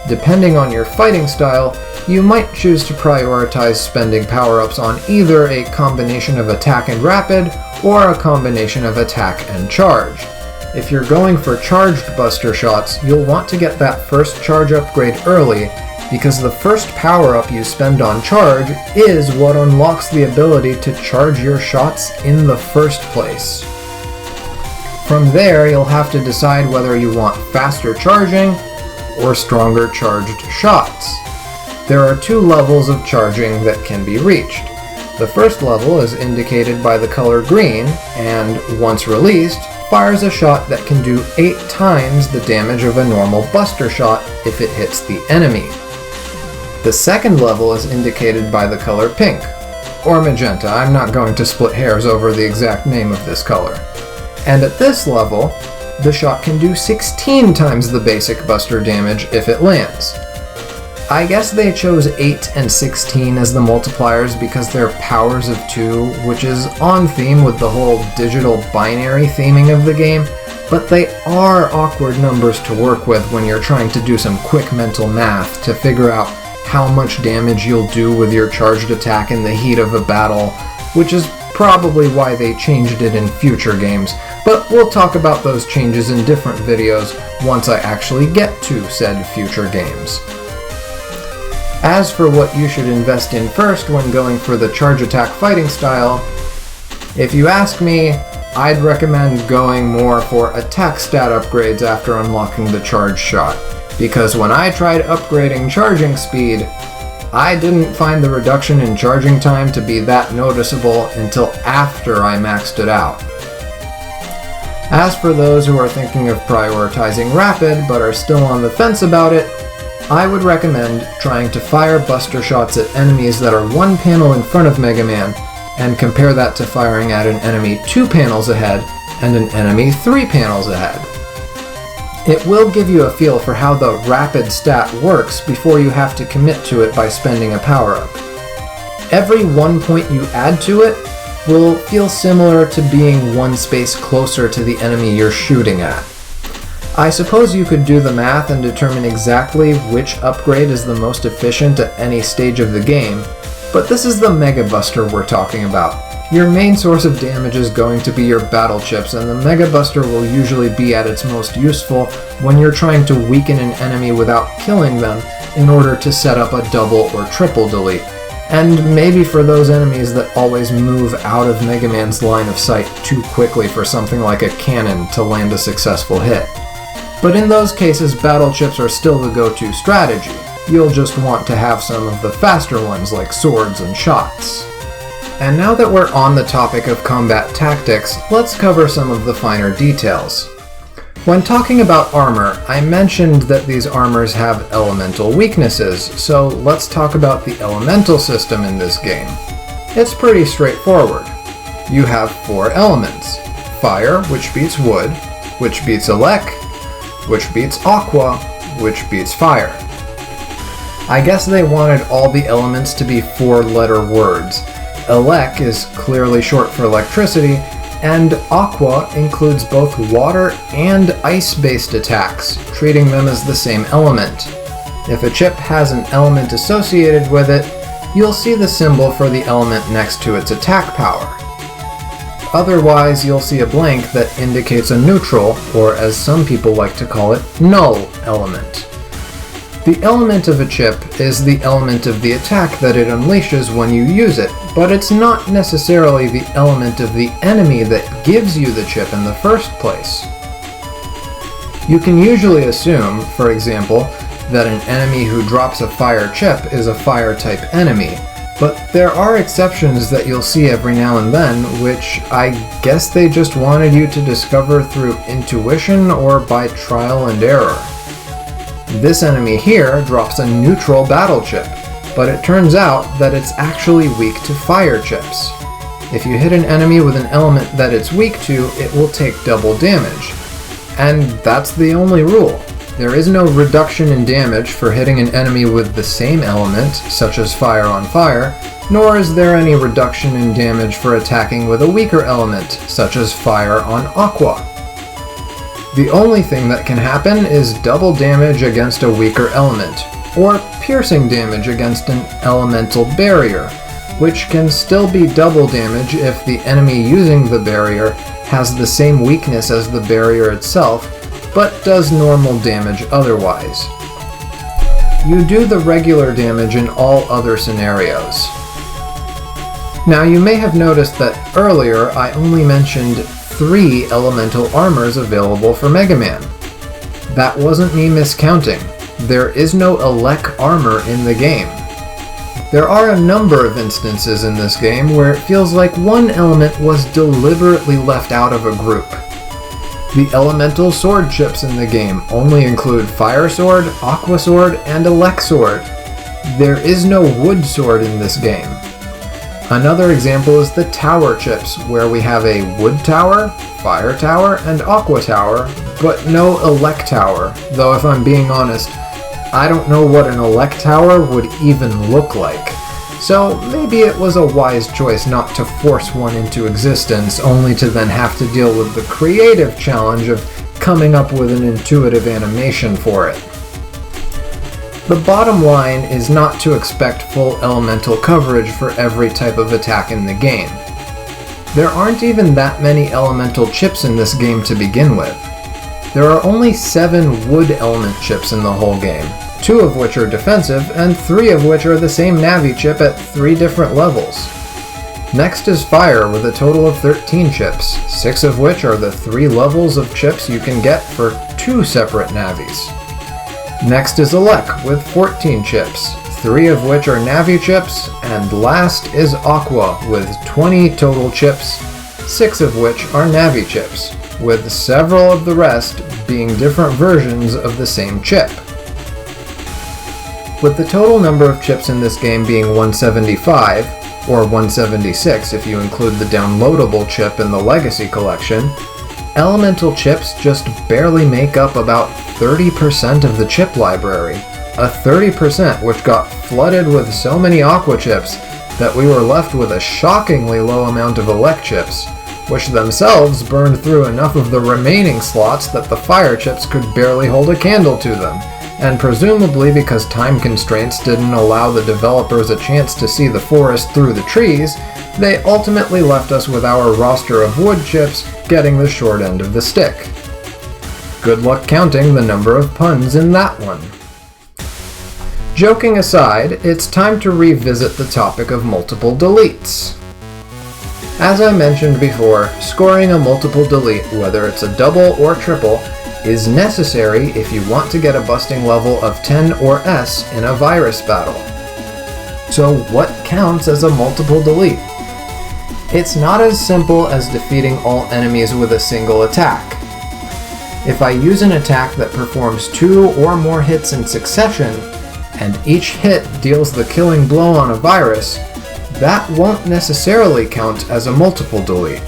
Depending on your fighting style, you might choose to prioritize spending power-ups on either a combination of attack and rapid, or a combination of attack and charge. If you're going for charged Buster Shots, you'll want to get that first charge upgrade early, because the first power-up you spend on charge is what unlocks the ability to charge your shots in the first place. From there, you'll have to decide whether you want faster charging, or stronger charged shots. There are 2 levels of charging that can be reached. The first level is indicated by the color green, and once released, fires a shot that can do 8 times the damage of a normal buster shot if it hits the enemy. The second level is indicated by the color pink, or magenta. I'm not going to split hairs over the exact name of this color. And at this level, the shot can do 16 times the basic buster damage if it lands. I guess they chose 8 and 16 as the multipliers because they're powers of 2, which is on theme with the whole digital binary theming of the game, but they are awkward numbers to work with when you're trying to do some quick mental math to figure out how much damage you'll do with your charged attack in the heat of a battle, which is probably why they changed it in future games, but we'll talk about those changes in different videos once I actually get to said future games. As for what you should invest in first when going for the charge attack fighting style, if you ask me, I'd recommend going more for attack stat upgrades after unlocking the charge shot, because when I tried upgrading charging speed, I didn't find the reduction in charging time to be that noticeable until after I maxed it out. As for those who are thinking of prioritizing rapid but are still on the fence about it, I would recommend trying to fire buster shots at enemies that are 1 panel in front of Mega Man, and compare that to firing at an enemy 2 panels ahead and an enemy 3 panels ahead. It will give you a feel for how the rapid stat works before you have to commit to it by spending a power-up. Every 1 point you add to it will feel similar to being 1 space closer to the enemy you're shooting at. I suppose you could do the math and determine exactly which upgrade is the most efficient at any stage of the game, but this is the Mega Buster we're talking about. Your main source of damage is going to be your battle chips, and the Mega Buster will usually be at its most useful when you're trying to weaken an enemy without killing them in order to set up a double or triple delete, and maybe for those enemies that always move out of Mega Man's line of sight too quickly for something like a cannon to land a successful hit. But in those cases, battle chips are still the go-to strategy. You'll just want to have some of the faster ones like swords and shots. And now that we're on the topic of combat tactics, let's cover some of the finer details. When talking about armor, I mentioned that these armors have elemental weaknesses, so let's talk about the elemental system in this game. It's pretty straightforward. You have 4 elements: fire, which beats wood, which beats elec, which beats aqua, which beats fire. I guess they wanted all the elements to be 4-letter words. Elec is clearly short for electricity, and aqua includes both water and ice-based attacks, treating them as the same element. If a chip has an element associated with it, you'll see the symbol for the element next to its attack power. Otherwise, you'll see a blank that indicates a neutral, or as some people like to call it, null element. The element of a chip is the element of the attack that it unleashes when you use it, but it's not necessarily the element of the enemy that gives you the chip in the first place. You can usually assume, for example, that an enemy who drops a fire chip is a fire-type enemy, but there are exceptions that you'll see every now and then, which I guess they just wanted you to discover through intuition or by trial and error. This enemy here drops a neutral battle chip, but it turns out that it's actually weak to fire chips. If you hit an enemy with an element that it's weak to, it will take double damage. And that's the only rule. There is no reduction in damage for hitting an enemy with the same element, such as fire on fire, nor is there any reduction in damage for attacking with a weaker element, such as fire on aqua. The only thing that can happen is double damage against a weaker element, or piercing damage against an elemental barrier, which can still be double damage if the enemy using the barrier has the same weakness as the barrier itself, but does normal damage otherwise. You do the regular damage in all other scenarios. Now you may have noticed that earlier I only mentioned 3 elemental armors available for Mega Man. That wasn't me miscounting. There is no elec armor in the game. There are a number of instances in this game where it feels like one element was deliberately left out of a group. The elemental sword chips in the game only include Fire Sword, Aqua Sword, and Elect Sword. There is no Wood Sword in this game. Another example is the tower chips, where we have a Wood Tower, Fire Tower, and Aqua Tower, but no Elect Tower, though if I'm being honest, I don't know what an Elect Tower would even look like. So maybe it was a wise choice not to force one into existence, only to then have to deal with the creative challenge of coming up with an intuitive animation for it. The bottom line is not to expect full elemental coverage for every type of attack in the game. There aren't even that many elemental chips in this game to begin with. There are only 7 wood element chips in the whole game, 2 of which are defensive, and 3 of which are the same Navi chip at 3 different levels. Next is Fire with a total of 13 chips, 6 of which are the 3 levels of chips you can get for 2 separate Navis. Next is Elect with 14 chips, 3 of which are Navi chips, and last is Aqua with 20 total chips, 6 of which are Navi chips, with several of the rest being different versions of the same chip. With the total number of chips in this game being 175, or 176 if you include the downloadable chip in the Legacy Collection, elemental chips just barely make up about 30% of the chip library, a 30% which got flooded with so many Aqua chips that we were left with a shockingly low amount of Elect chips, which themselves burned through enough of the remaining slots that the Fire chips could barely hold a candle to them. And presumably because time constraints didn't allow the developers a chance to see the forest through the trees, they ultimately left us with our roster of wood chips getting the short end of the stick. Good luck counting the number of puns in that one. Joking aside, it's time to revisit the topic of multiple deletes. As I mentioned before, scoring a multiple delete, whether it's a double or triple, is necessary if you want to get a busting level of 10 or S in a virus battle. So what counts as a multiple delete? It's not as simple as defeating all enemies with a single attack. If I use an attack that performs 2 or more hits in succession, and each hit deals the killing blow on a virus, that won't necessarily count as a multiple delete.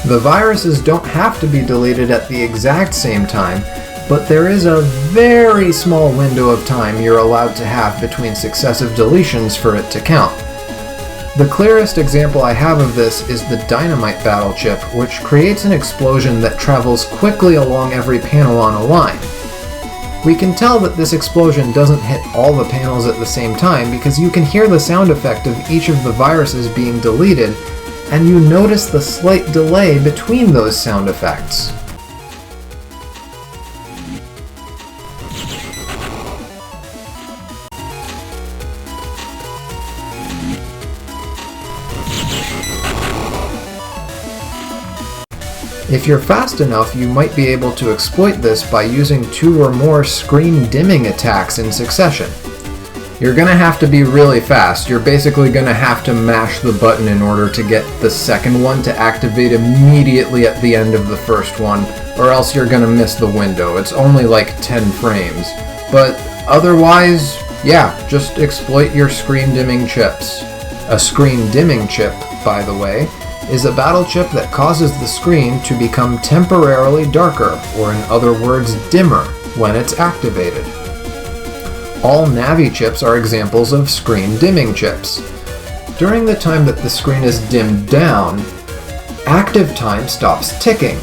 The viruses don't have to be deleted at the exact same time, but there is a very small window of time you're allowed to have between successive deletions for it to count. The clearest example I have of this is the Dynamite Battle chip, which creates an explosion that travels quickly along every panel on a line. We can tell that this explosion doesn't hit all the panels at the same time because you can hear the sound effect of each of the viruses being deleted, and you notice the slight delay between those sound effects. If you're fast enough, you might be able to exploit this by using 2 or more screen dimming attacks in succession. You're gonna have to be really fast. You're basically gonna have to mash the button in order to get the second one to activate immediately at the end of the first one, or else you're gonna miss the window. It's only like 10 frames. But otherwise, yeah, just exploit your screen dimming chips. A screen dimming chip, by the way, is a battle chip that causes the screen to become temporarily darker, or in other words, dimmer, when it's activated. All Navi chips are examples of screen dimming chips. During the time that the screen is dimmed down, active time stops ticking.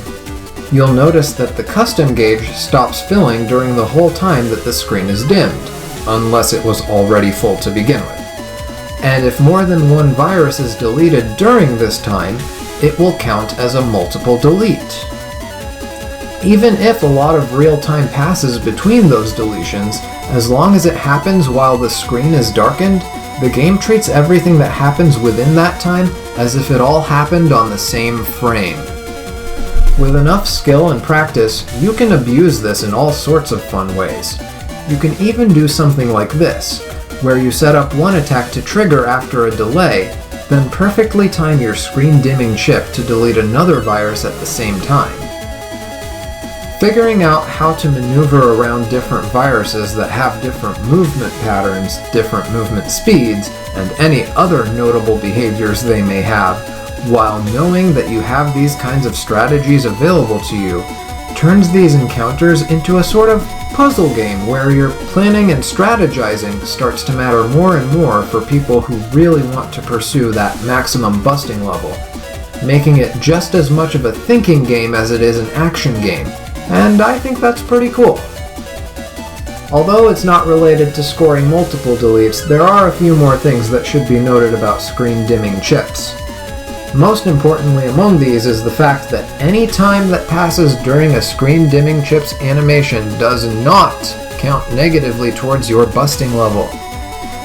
You'll notice that the custom gauge stops filling during the whole time that the screen is dimmed, unless it was already full to begin with. And if more than one virus is deleted during this time, it will count as a multiple delete. Even if a lot of real time passes between those deletions, as long as it happens while the screen is darkened, the game treats everything that happens within that time as if it all happened on the same frame. With enough skill and practice, you can abuse this in all sorts of fun ways. You can even do something like this, where you set up one attack to trigger after a delay, then perfectly time your screen dimming chip to delete another virus at the same time. Figuring out how to maneuver around different viruses that have different movement patterns, different movement speeds, and any other notable behaviors they may have, while knowing that you have these kinds of strategies available to you, turns these encounters into a sort of puzzle game where your planning and strategizing starts to matter more and more for people who really want to pursue that maximum busting level, making it just as much of a thinking game as it is an action game, and I think that's pretty cool. Although it's not related to scoring multiple deletes, there are a few more things that should be noted about screen dimming chips. Most importantly among these is the fact that any time that passes during a screen dimming chip's animation does not count negatively towards your busting level.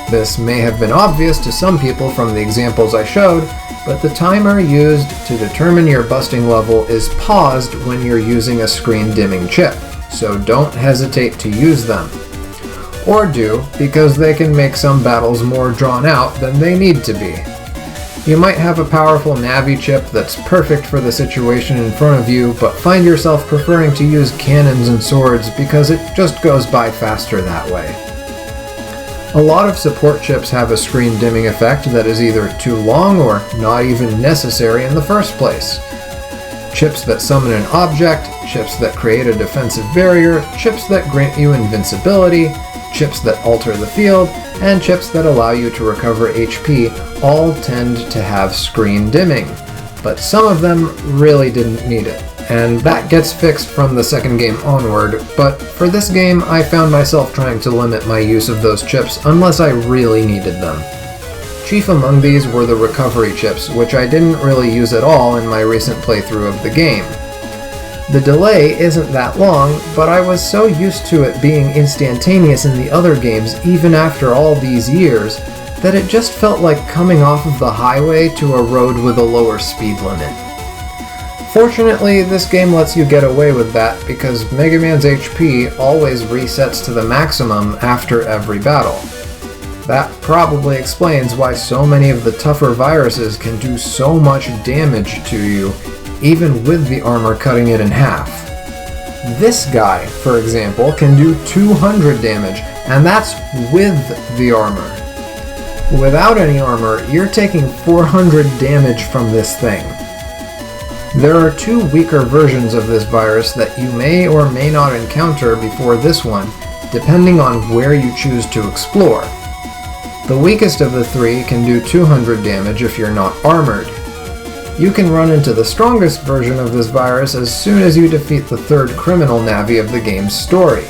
This may have been obvious to some people from the examples I showed, but the timer used to determine your busting level is paused when you're using a screen dimming chip, so don't hesitate to use them. Or do, because they can make some battles more drawn out than they need to be. You might have a powerful Navi chip that's perfect for the situation in front of you, but find yourself preferring to use cannons and swords because it just goes by faster that way. A lot of support chips have a screen dimming effect that is either too long or not even necessary in the first place. Chips that summon an object, chips that create a defensive barrier, chips that grant you invincibility, chips that alter the field, and chips that allow you to recover HP all tend to have screen dimming, but some of them really didn't need it, and that gets fixed from the second game onward, but for this game I found myself trying to limit my use of those chips unless I really needed them. Chief among these were the recovery chips, which I didn't really use at all in my recent playthrough of the game. The delay isn't that long, but I was so used to it being instantaneous in the other games even after all these years, that it just felt like coming off of the highway to a road with a lower speed limit. Fortunately, this game lets you get away with that because Mega Man's HP always resets to the maximum after every battle. That probably explains why so many of the tougher viruses can do so much damage to you, even with the armor cutting it in half. This guy, for example, can do 200 damage, and that's with the armor. Without any armor, you're taking 400 damage from this thing. There are two weaker versions of this virus that you may or may not encounter before this one, depending on where you choose to explore. The weakest of the three can do 200 damage if you're not armored. You can run into the strongest version of this virus as soon as you defeat the third criminal Navi of the game's story.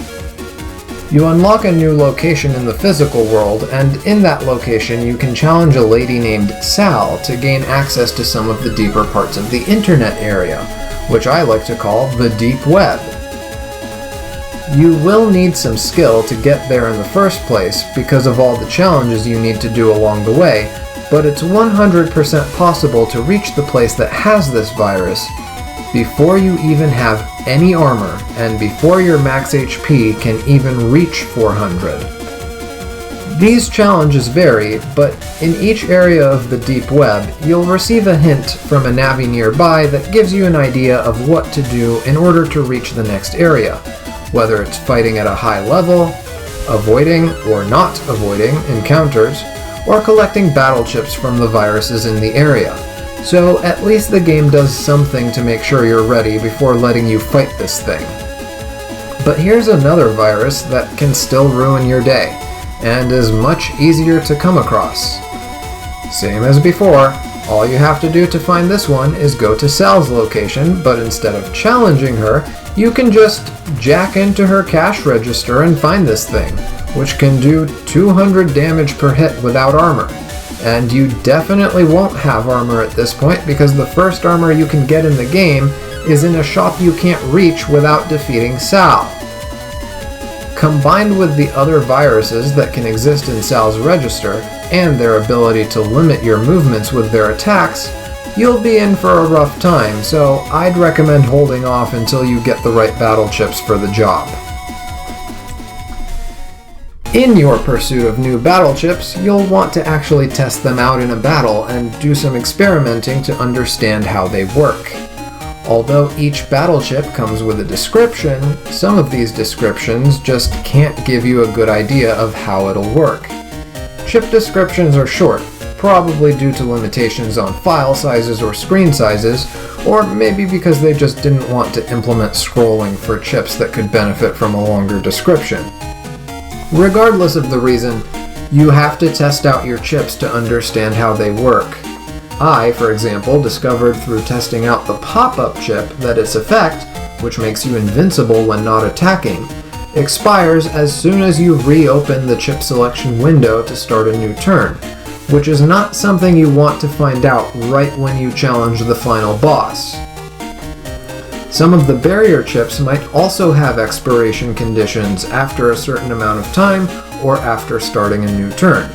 You unlock a new location in the physical world, and in that location you can challenge a lady named Sal to gain access to some of the deeper parts of the internet area, which I like to call the deep web. You will need some skill to get there in the first place because of all the challenges you need to do along the way, but it's 100% possible to reach the place that has this virus before you even have any armor and before your max HP can even reach 400. These challenges vary, but in each area of the deep web, you'll receive a hint from a Navi nearby that gives you an idea of what to do in order to reach the next area, whether it's fighting at a high level, avoiding or not avoiding encounters, or collecting battle chips from the viruses in the area. So at least the game does something to make sure you're ready before letting you fight this thing. But here's another virus that can still ruin your day, and is much easier to come across. Same as before, all you have to do to find this one is go to Sal's location, but instead of challenging her, you can just jack into her cash register and find this thing, which can do 200 damage per hit without armor. And you definitely won't have armor at this point because the first armor you can get in the game is in a shop you can't reach without defeating Sal. Combined with the other viruses that can exist in Sal's register, and their ability to limit your movements with their attacks, you'll be in for a rough time, so I'd recommend holding off until you get the right battle chips for the job. In your pursuit of new battle chips, you'll want to actually test them out in a battle and do some experimenting to understand how they work. Although each battle chip comes with a description, some of these descriptions just can't give you a good idea of how it'll work. Chip descriptions are short, probably due to limitations on file sizes or screen sizes, or maybe because they just didn't want to implement scrolling for chips that could benefit from a longer description. Regardless of the reason, you have to test out your chips to understand how they work. I, for example, discovered through testing out the pop-up chip that its effect, which makes you invincible when not attacking, expires as soon as you reopen the chip selection window to start a new turn, which is not something you want to find out right when you challenge the final boss. Some of the barrier chips might also have expiration conditions after a certain amount of time or after starting a new turn.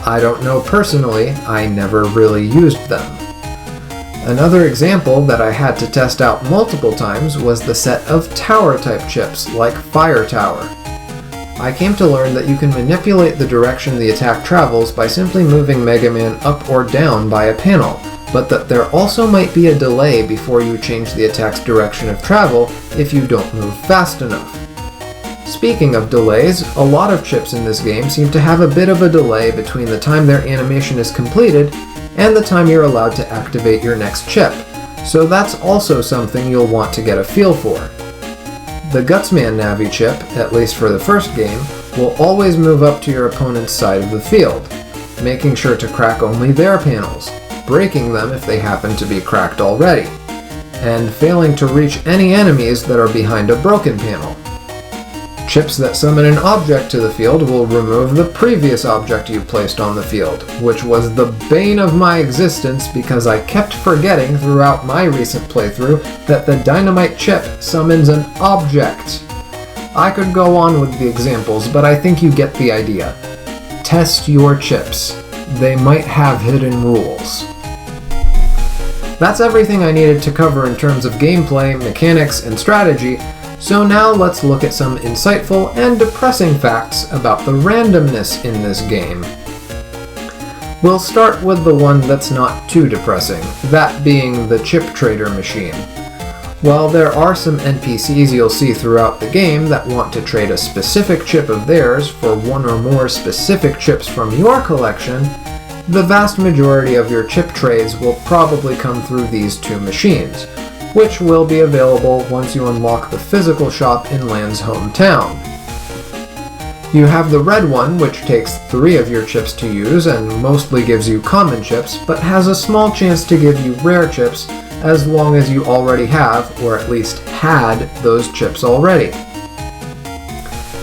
I don't know personally, I never really used them. Another example that I had to test out multiple times was the set of tower-type chips, like Fire Tower. I came to learn that you can manipulate the direction the attack travels by simply moving Mega Man up or down by a panel, but that there also might be a delay before you change the attack's direction of travel if you don't move fast enough. Speaking of delays, a lot of chips in this game seem to have a bit of a delay between the time their animation is completed and the time you're allowed to activate your next chip, so that's also something you'll want to get a feel for. The Gutsman Navi chip, at least for the first game, will always move up to your opponent's side of the field, making sure to crack only their panels, breaking them if they happen to be cracked already, and failing to reach any enemies that are behind a broken panel. Chips that summon an object to the field will remove the previous object you placed on the field, which was the bane of my existence because I kept forgetting throughout my recent playthrough that the dynamite chip summons an object. I could go on with the examples, but I think you get the idea. Test your chips. They might have hidden rules. That's everything I needed to cover in terms of gameplay, mechanics, and strategy. So now let's look at some insightful and depressing facts about the randomness in this game. We'll start with the one that's not too depressing, that being the chip trader machine. While there are some NPCs you'll see throughout the game that want to trade a specific chip of theirs for one or more specific chips from your collection, the vast majority of your chip trades will probably come through these two machines, which will be available once you unlock the physical shop in Lan's hometown. You have the red one, which takes 3 of your chips to use and mostly gives you common chips, but has a small chance to give you rare chips as long as you already have, or at least had, those chips already.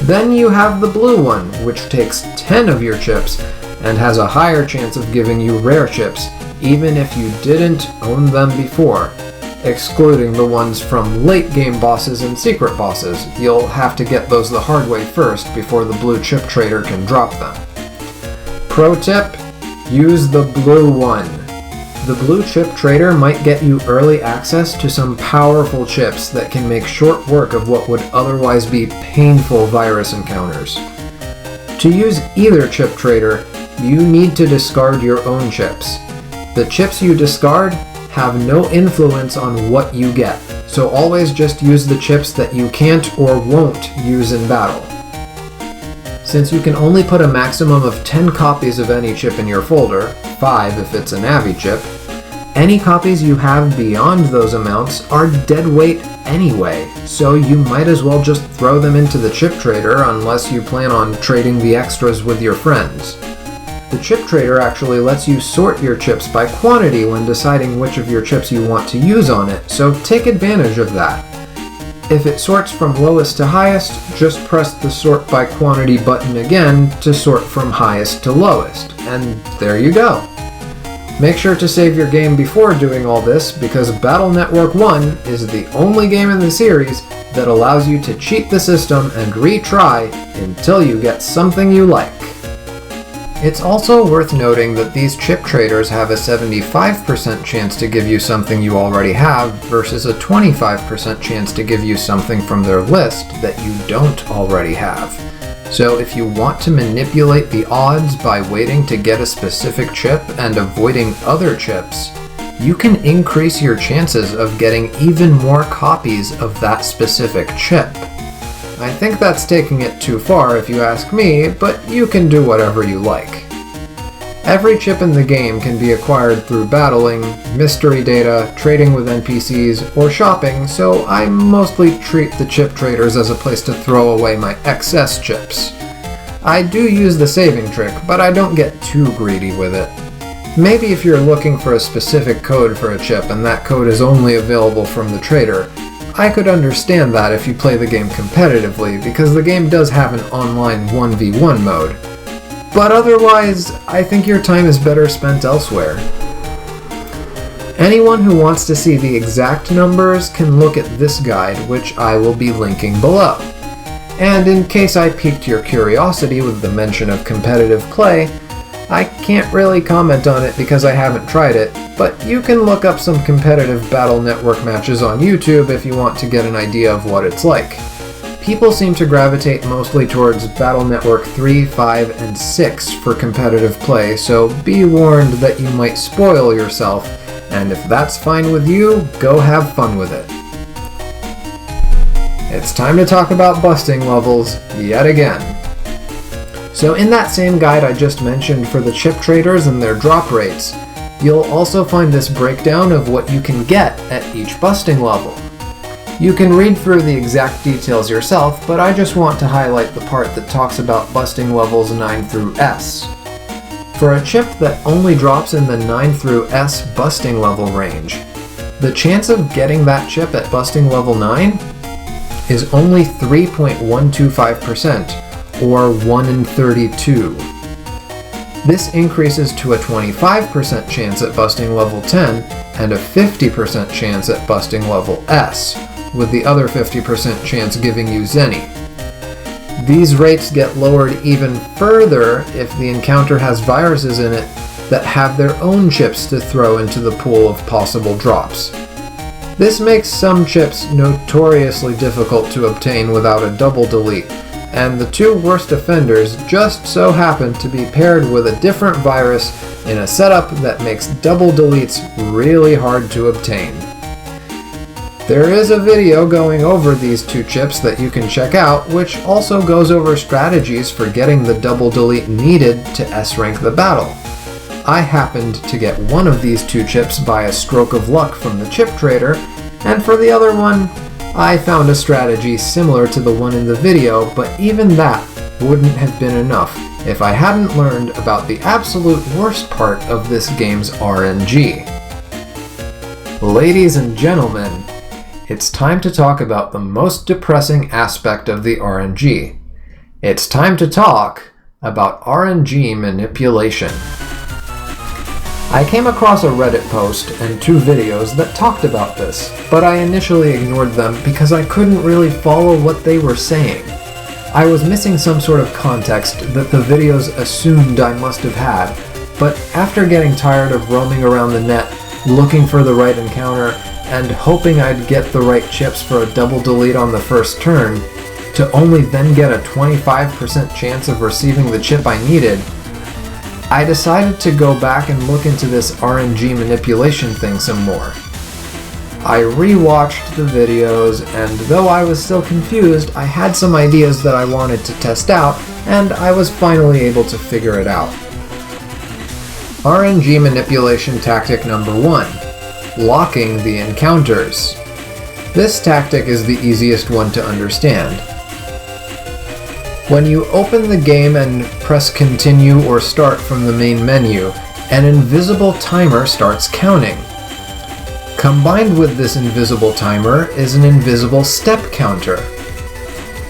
Then you have the blue one, which takes 10 of your chips and has a higher chance of giving you rare chips, even if you didn't own them before, excluding the ones from late game bosses and secret bosses. You'll have to get those the hard way first before the blue chip trader can drop them. Pro tip, use the blue one. The blue chip trader might get you early access to some powerful chips that can make short work of what would otherwise be painful virus encounters. To use either chip trader, you need to discard your own chips. The chips you discard have no influence on what you get, so always just use the chips that you can't or won't use in battle. Since you can only put a maximum of 10 copies of any chip in your folder, 5 if it's a Navi chip, any copies you have beyond those amounts are dead weight anyway, so you might as well just throw them into the chip trader unless you plan on trading the extras with your friends. The chip trader actually lets you sort your chips by quantity when deciding which of your chips you want to use on it, so take advantage of that. If it sorts from lowest to highest, just press the sort by quantity button again to sort from highest to lowest, and there you go. Make sure to save your game before doing all this, because Battle Network 1 is the only game in the series that allows you to cheat the system and retry until you get something you like. It's also worth noting that these chip traders have a 75% chance to give you something you already have versus a 25% chance to give you something from their list that you don't already have. So if you want to manipulate the odds by waiting to get a specific chip and avoiding other chips, you can increase your chances of getting even more copies of that specific chip. I think that's taking it too far if you ask me, but you can do whatever you like. Every chip in the game can be acquired through battling, mystery data, trading with NPCs, or shopping, so I mostly treat the chip traders as a place to throw away my excess chips. I do use the saving trick, but I don't get too greedy with it. Maybe if you're looking for a specific code for a chip and that code is only available from the trader, I could understand that if you play the game competitively, because the game does have an online 1v1 mode. But otherwise, I think your time is better spent elsewhere. Anyone who wants to see the exact numbers can look at this guide, which I will be linking below. And in case I piqued your curiosity with the mention of competitive play, I can't really comment on it because I haven't tried it, but you can look up some competitive Battle Network matches on YouTube if you want to get an idea of what it's like. People seem to gravitate mostly towards Battle Network 3, 5, and 6 for competitive play, so be warned that you might spoil yourself, and if that's fine with you, go have fun with it. It's time to talk about busting levels yet again. So in that same guide I just mentioned for the chip traders and their drop rates, you'll also find this breakdown of what you can get at each busting level. You can read through the exact details yourself, but I just want to highlight the part that talks about busting levels 9 through S. For a chip that only drops in the 9 through S busting level range, the chance of getting that chip at busting level 9 is only 3.125%, or 1 in 32. This increases to a 25% chance at busting level 10 and a 50% chance at busting level S, with the other 50% chance giving you Zenny. These rates get lowered even further if the encounter has viruses in it that have their own chips to throw into the pool of possible drops. This makes some chips notoriously difficult to obtain without a double delete, and the two worst offenders just so happen to be paired with a different virus in a setup that makes double deletes really hard to obtain. There is a video going over these two chips that you can check out, which also goes over strategies for getting the double delete needed to S-rank the battle. I happened to get one of these two chips by a stroke of luck from the chip trader, and for the other one, I found a strategy similar to the one in the video, but even that wouldn't have been enough if I hadn't learned about the absolute worst part of this game's RNG. Ladies and gentlemen, it's time to talk about the most depressing aspect of the RNG. It's time to talk about RNG manipulation. I came across a Reddit post and two videos that talked about this, but I initially ignored them because I couldn't really follow what they were saying. I was missing some sort of context that the videos assumed I must have had, but after getting tired of roaming around the net, looking for the right encounter, and hoping I'd get the right chips for a double delete on the first turn, to only then get a 25% chance of receiving the chip I needed, I decided to go back and look into this RNG manipulation thing some more. I rewatched the videos, and though I was still confused, I had some ideas that I wanted to test out, and I was finally able to figure it out. RNG manipulation tactic number 1. Locking the encounters. This tactic is the easiest one to understand. When you open the game and press continue or start from the main menu, an invisible timer starts counting. Combined with this invisible timer is an invisible step counter.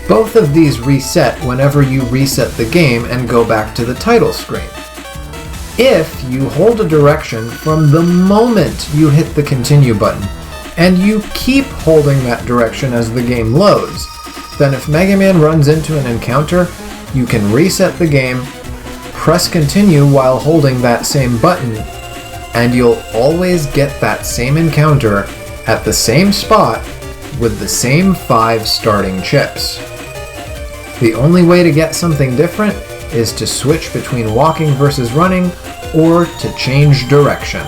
Both of these reset whenever you reset the game and go back to the title screen. If you hold a direction from the moment you hit the continue button, and you keep holding that direction as the game loads, then if Mega Man runs into an encounter, you can reset the game, press continue while holding that same button, and you'll always get that same encounter at the same spot with the same 5 starting chips. The only way to get something different is to switch between walking versus running, or to change direction.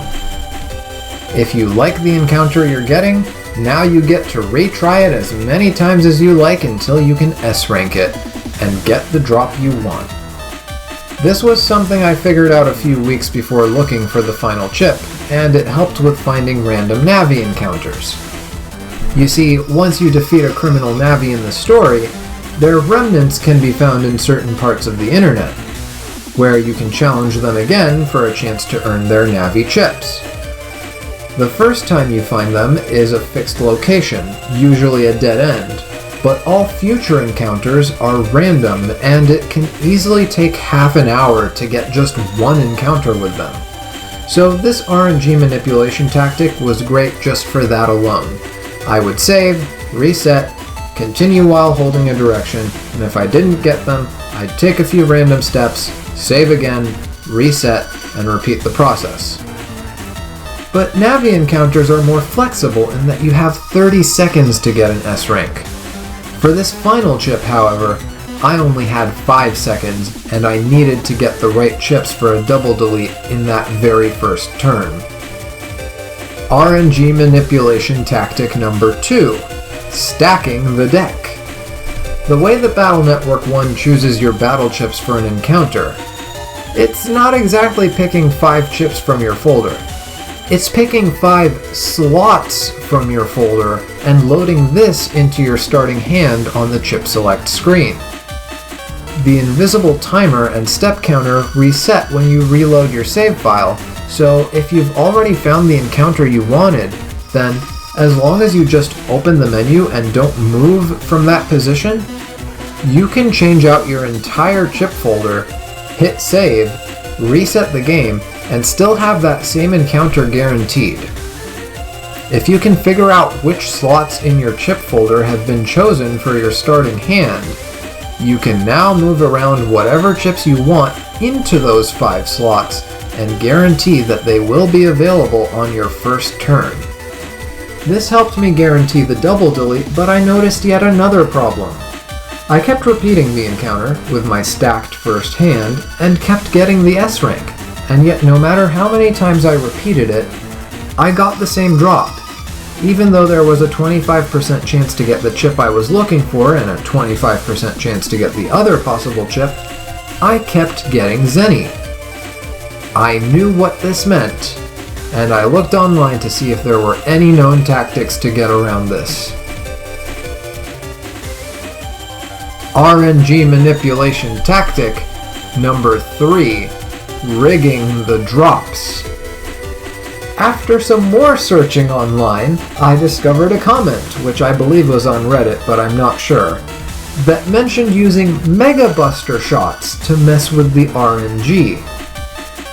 If you like the encounter you're getting, now you get to retry it as many times as you like until you can S-rank it and get the drop you want. This was something I figured out a few weeks before looking for the final chip, and it helped with finding random Navi encounters. You see, once you defeat a criminal Navi in the story, their remnants can be found in certain parts of the internet, where you can challenge them again for a chance to earn their Navi chips. The first time you find them is a fixed location, usually a dead end, but all future encounters are random and it can easily take half an hour to get just one encounter with them. So this RNG manipulation tactic was great just for that alone. I would save, reset, continue while holding a direction, and if I didn't get them, I'd take a few random steps, save again, reset, and repeat the process. But Navi encounters are more flexible in that you have 30 seconds to get an S rank. For this final chip, however, I only had 5 seconds, and I needed to get the right chips for a double delete in that very first turn. RNG manipulation tactic number 2, stacking the deck. The way that Battle Network 1 chooses your battle chips for an encounter, it's not exactly picking 5 chips from your folder. It's picking 5 slots from your folder and loading this into your starting hand on the chip select screen. The invisible timer and step counter reset when you reload your save file, so if you've already found the encounter you wanted, then as long as you just open the menu and don't move from that position, you can change out your entire chip folder, hit save, reset the game, and still have that same encounter guaranteed. If you can figure out which slots in your chip folder have been chosen for your starting hand, you can now move around whatever chips you want into those 5 slots and guarantee that they will be available on your first turn. This helped me guarantee the double delete, but I noticed yet another problem. I kept repeating the encounter with my stacked first hand and kept getting the S rank, and yet no matter how many times I repeated it, I got the same drop. Even though there was a 25% chance to get the chip I was looking for and a 25% chance to get the other possible chip, I kept getting Zenny. I knew what this meant, and I looked online to see if there were any known tactics to get around this. RNG manipulation tactic number 3, rigging the drops. After some more searching online, I discovered a comment, which I believe was on Reddit, but I'm not sure, that mentioned using Mega Buster shots to mess with the RNG.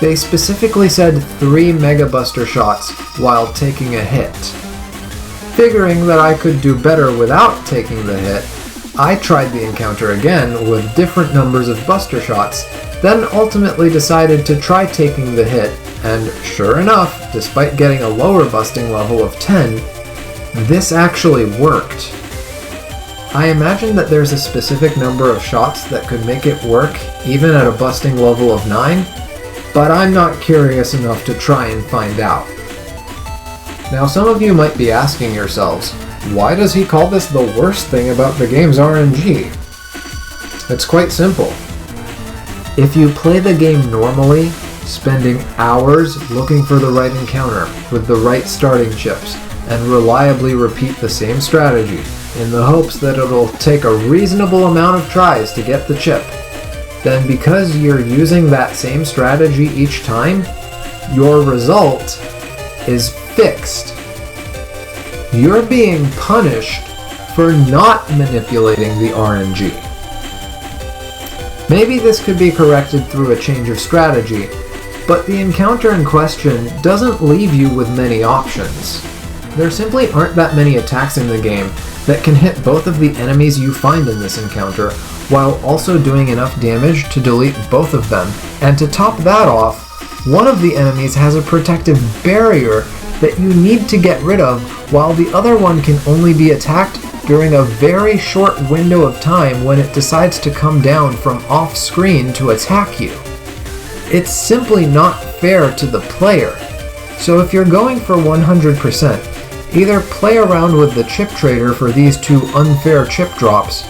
They specifically said 3 Mega Buster shots while taking a hit. Figuring that I could do better without taking the hit, I tried the encounter again with different numbers of Buster shots, then ultimately decided to try taking the hit, and sure enough, despite getting a lower busting level of 10, this actually worked. I imagine that there's a specific number of shots that could make it work even at a busting level of 9, but I'm not curious enough to try and find out. Now some of you might be asking yourselves, why does he call this the worst thing about the game's RNG? It's quite simple. If you play the game normally, spending hours looking for the right encounter with the right starting chips, and reliably repeat the same strategy in the hopes that it'll take a reasonable amount of tries to get the chip, then because you're using that same strategy each time, your result is fixed. You're being punished for not manipulating the RNG. Maybe this could be corrected through a change of strategy, but the encounter in question doesn't leave you with many options. There simply aren't that many attacks in the game that can hit both of the enemies you find in this encounter, while also doing enough damage to delete both of them. And to top that off, one of the enemies has a protective barrier that you need to get rid of, while the other one can only be attacked during a very short window of time when it decides to come down from off screen to attack you. It's simply not fair to the player. So if you're going for 100%, either play around with the chip trader for these 2 unfair chip drops,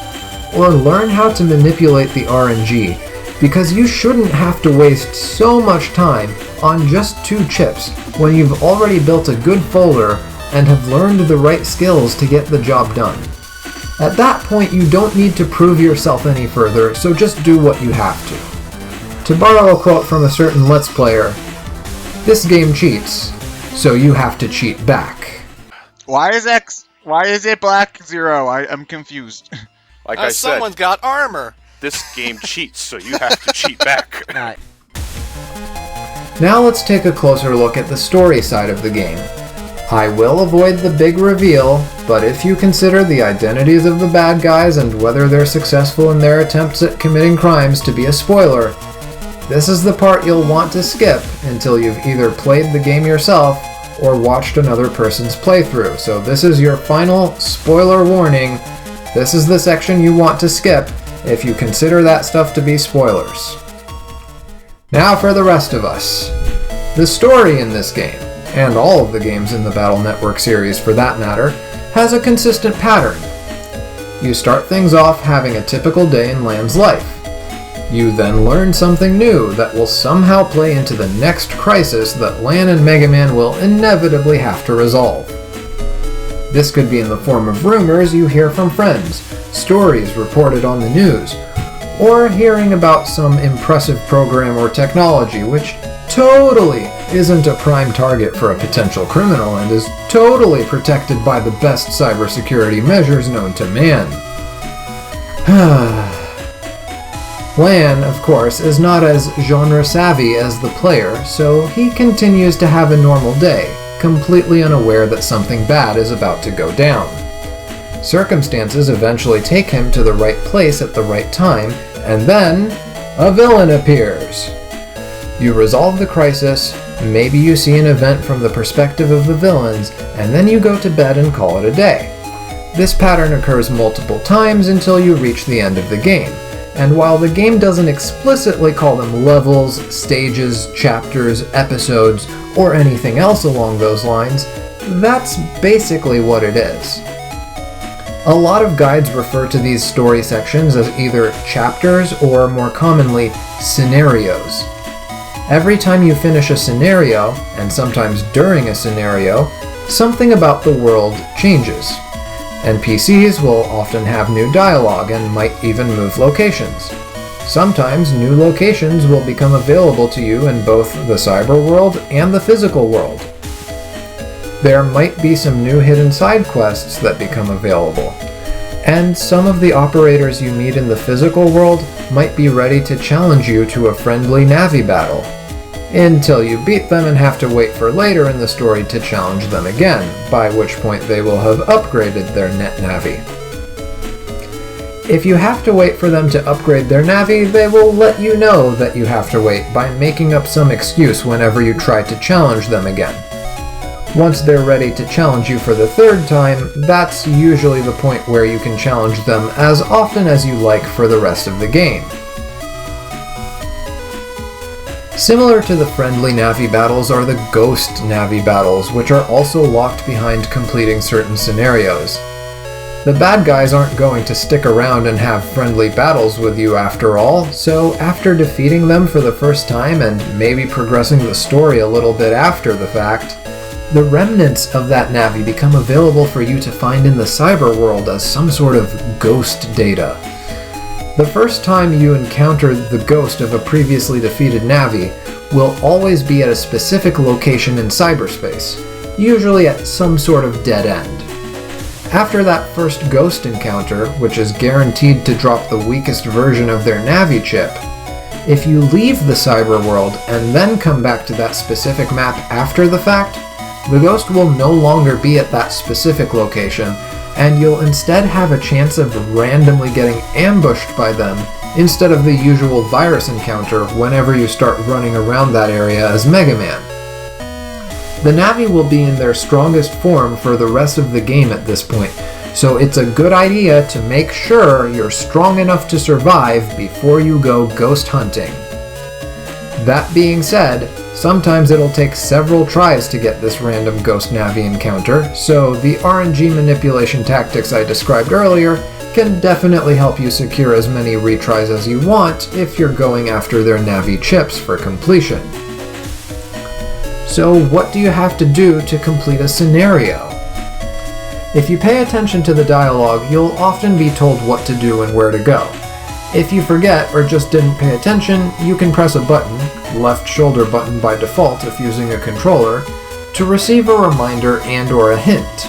or learn how to manipulate the RNG, because you shouldn't have to waste so much time on just 2 chips when you've already built a good folder and have learned the right skills to get the job done. At that point, you don't need to prove yourself any further, so just do what you have to. To borrow a quote from a certain Let's Player, "This game cheats, so you have to cheat back." Why is it black 0? I'm confused. Like I said, someone's got armor. this game cheats, so you have to cheat back. Now let's take a closer look at the story side of the game. I will avoid the big reveal, but if you consider the identities of the bad guys and whether they're successful in their attempts at committing crimes to be a spoiler, this is the part you'll want to skip until you've either played the game yourself or watched another person's playthrough. So this is your final spoiler warning. This is the section you want to skip if you consider that stuff to be spoilers. Now for the rest of us. The story in this game, and all of the games in the Battle Network series for that matter, has a consistent pattern. You start things off having a typical day in Lan's life. You then learn something new that will somehow play into the next crisis that Lan and Mega Man will inevitably have to resolve. This could be in the form of rumors you hear from friends, stories reported on the news, or hearing about some impressive program or technology which totally isn't a prime target for a potential criminal and is totally protected by the best cybersecurity measures known to man. Lan, of course, is not as genre-savvy as the player, so he continues to have a normal day, completely unaware that something bad is about to go down. Circumstances eventually take him to the right place at the right time, and then a villain appears. You resolve the crisis, maybe you see an event from the perspective of the villains, and then you go to bed and call it a day. This pattern occurs multiple times until you reach the end of the game, and while the game doesn't explicitly call them levels, stages, chapters, episodes, or anything else along those lines, that's basically what it is. A lot of guides refer to these story sections as either chapters or, more commonly, scenarios. Every time you finish a scenario, and sometimes during a scenario, something about the world changes. NPCs will often have new dialogue and might even move locations. Sometimes new locations will become available to you in both the cyber world and the physical world. There might be some new hidden side quests that become available, and some of the operators you meet in the physical world might be ready to challenge you to a friendly Navi battle, until you beat them and have to wait for later in the story to challenge them again, by which point they will have upgraded their net Navi. If you have to wait for them to upgrade their Navi, they will let you know that you have to wait by making up some excuse whenever you try to challenge them again. Once they're ready to challenge you for the third time, that's usually the point where you can challenge them as often as you like for the rest of the game. Similar to the friendly Navi battles are the ghost Navi battles, which are also locked behind completing certain scenarios. The bad guys aren't going to stick around and have friendly battles with you after all, so after defeating them for the first time and maybe progressing the story a little bit after the fact, the remnants of that Navi become available for you to find in the cyber world as some sort of ghost data. The first time you encounter the ghost of a previously defeated Navi will always be at a specific location in cyberspace, usually at some sort of dead end. After that first ghost encounter, which is guaranteed to drop the weakest version of their Navi chip, if you leave the cyber world and then come back to that specific map after the fact, the ghost will no longer be at that specific location, and you'll instead have a chance of randomly getting ambushed by them instead of the usual virus encounter whenever you start running around that area as Mega Man. The Navi will be in their strongest form for the rest of the game at this point, so it's a good idea to make sure you're strong enough to survive before you go ghost hunting. That being said, Sometimes it'll take several tries to get this random Ghost Navi encounter, so the RNG manipulation tactics I described earlier can definitely help you secure as many retries as you want if you're going after their Navi chips for completion. So what do you have to do to complete a scenario? If you pay attention to the dialogue, you'll often be told what to do and where to go. If you forget or just didn't pay attention, you can press a button, left shoulder button by default if using a controller, to receive a reminder and/or a hint.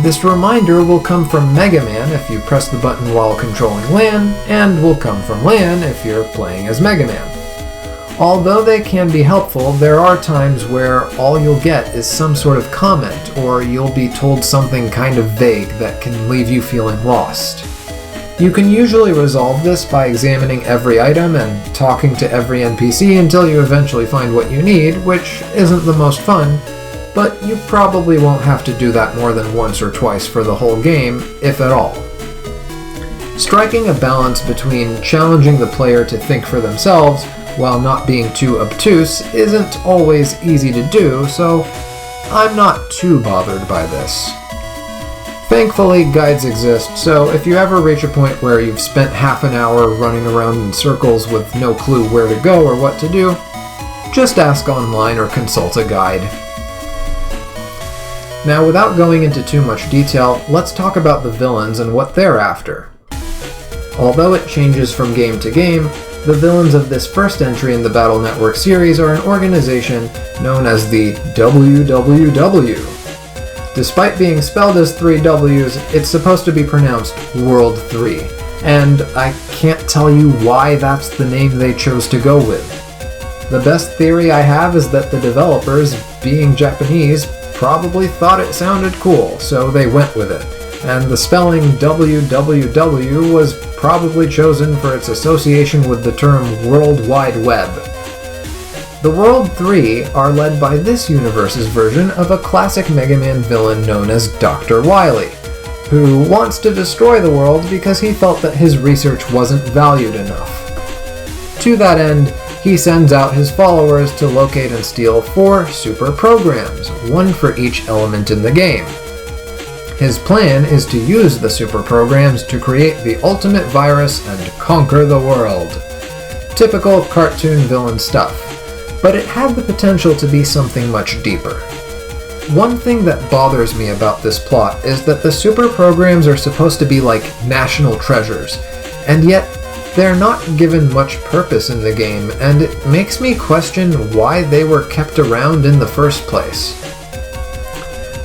This reminder will come from Mega Man if you press the button while controlling Lan, and will come from Lan if you're playing as Mega Man. Although they can be helpful, there are times where all you'll get is some sort of comment, or you'll be told something kind of vague that can leave you feeling lost. You can usually resolve this by examining every item and talking to every NPC until you eventually find what you need, which isn't the most fun, but you probably won't have to do that more than once or twice for the whole game, if at all. Striking a balance between challenging the player to think for themselves while not being too obtuse isn't always easy to do, so I'm not too bothered by this. Thankfully, guides exist, so if you ever reach a point where you've spent half an hour running around in circles with no clue where to go or what to do, just ask online or consult a guide. Now, without going into too much detail, let's talk about the villains and what they're after. Although it changes from game to game, the villains of this first entry in the Battle Network series are an organization known as the WWW. Despite being spelled as 3 W's, it's supposed to be pronounced World 3, and I can't tell you why that's the name they chose to go with. The best theory I have is that the developers, being Japanese, probably thought it sounded cool, so they went with it, and the spelling WWW was probably chosen for its association with the term World Wide Web. The World 3 are led by this universe's version of a classic Mega Man villain known as Dr. Wily, who wants to destroy the world because he felt that his research wasn't valued enough. To that end, he sends out his followers to locate and steal 4 super programs, one for each element in the game. His plan is to use the super programs to create the ultimate virus and conquer the world. Typical cartoon villain stuff, but it had the potential to be something much deeper. One thing that bothers me about this plot is that the super programs are supposed to be like national treasures, and yet they're not given much purpose in the game, and it makes me question why they were kept around in the first place.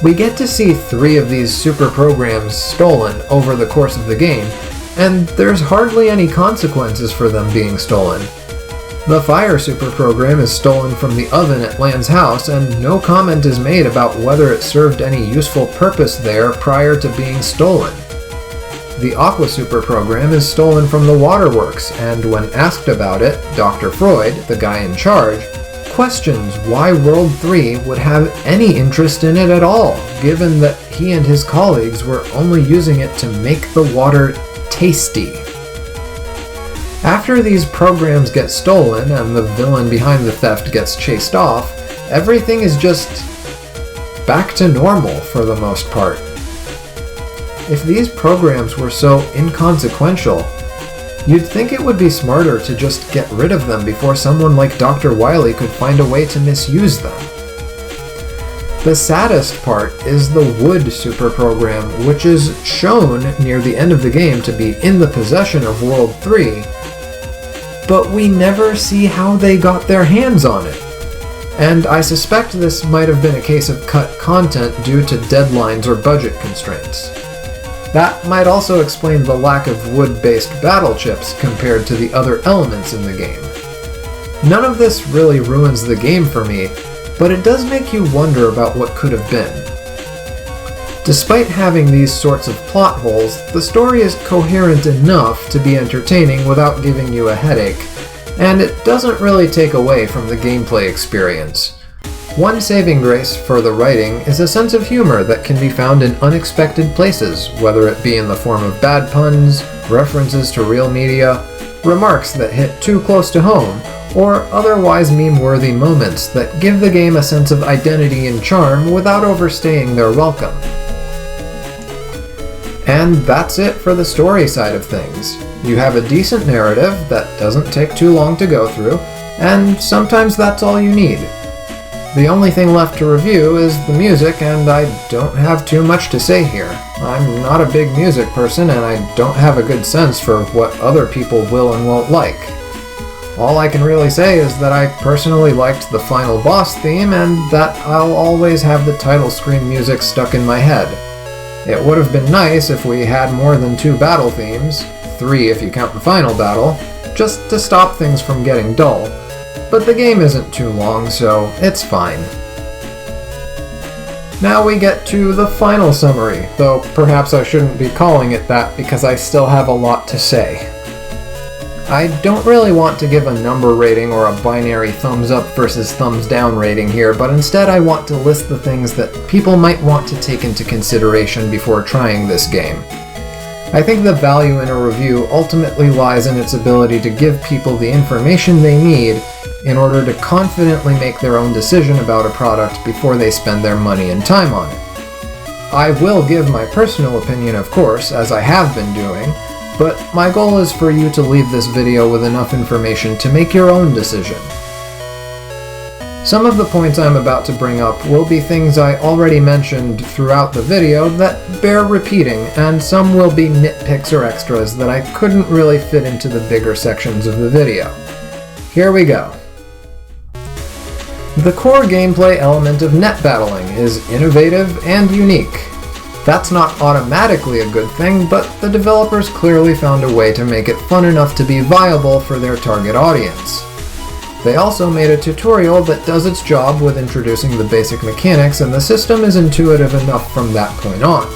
We get to see 3 of these super programs stolen over the course of the game, and there's hardly any consequences for them being stolen. The fire super program is stolen from the oven at Lan's house, and no comment is made about whether it served any useful purpose there prior to being stolen. The aqua super program is stolen from the waterworks, and when asked about it, Dr. Freud, the guy in charge, questions why World 3 would have any interest in it at all, given that he and his colleagues were only using it to make the water tasty. After these programs get stolen and the villain behind the theft gets chased off, everything is just back to normal for the most part. If these programs were so inconsequential, you'd think it would be smarter to just get rid of them before someone like Dr. Wily could find a way to misuse them. The saddest part is the wood super program, which is shown near the end of the game to be in the possession of World 3, but we never see how they got their hands on it. And I suspect this might have been a case of cut content due to deadlines or budget constraints. That might also explain the lack of wood-based battle chips compared to the other elements in the game. None of this really ruins the game for me, but it does make you wonder about what could have been. Despite having these sorts of plot holes, the story is coherent enough to be entertaining without giving you a headache, and it doesn't really take away from the gameplay experience. One saving grace for the writing is a sense of humor that can be found in unexpected places, whether it be in the form of bad puns, references to real media, remarks that hit too close to home, or otherwise meme-worthy moments that give the game a sense of identity and charm without overstaying their welcome. And that's it for the story side of things. You have a decent narrative that doesn't take too long to go through, and sometimes that's all you need. The only thing left to review is the music, and I don't have too much to say here. I'm not a big music person, and I don't have a good sense for what other people will and won't like. All I can really say is that I personally liked the final boss theme, and that I'll always have the title screen music stuck in my head. It would have been nice if we had more than 2 battle themes, 3 if you count the final battle, just to stop things from getting dull. But the game isn't too long, so it's fine. Now we get to the final summary, though perhaps I shouldn't be calling it that because I still have a lot to say. I don't really want to give a number rating or a binary thumbs up versus thumbs down rating here, but instead I want to list the things that people might want to take into consideration before trying this game. I think the value in a review ultimately lies in its ability to give people the information they need in order to confidently make their own decision about a product before they spend their money and time on it. I will give my personal opinion, of course, as I have been doing, but my goal is for you to leave this video with enough information to make your own decision. Some of the points I'm about to bring up will be things I already mentioned throughout the video that bear repeating, and some will be nitpicks or extras that I couldn't really fit into the bigger sections of the video. Here we go. The core gameplay element of net battling is innovative and unique. That's not automatically a good thing, but the developers clearly found a way to make it fun enough to be viable for their target audience. They also made a tutorial that does its job with introducing the basic mechanics, and the system is intuitive enough from that point on.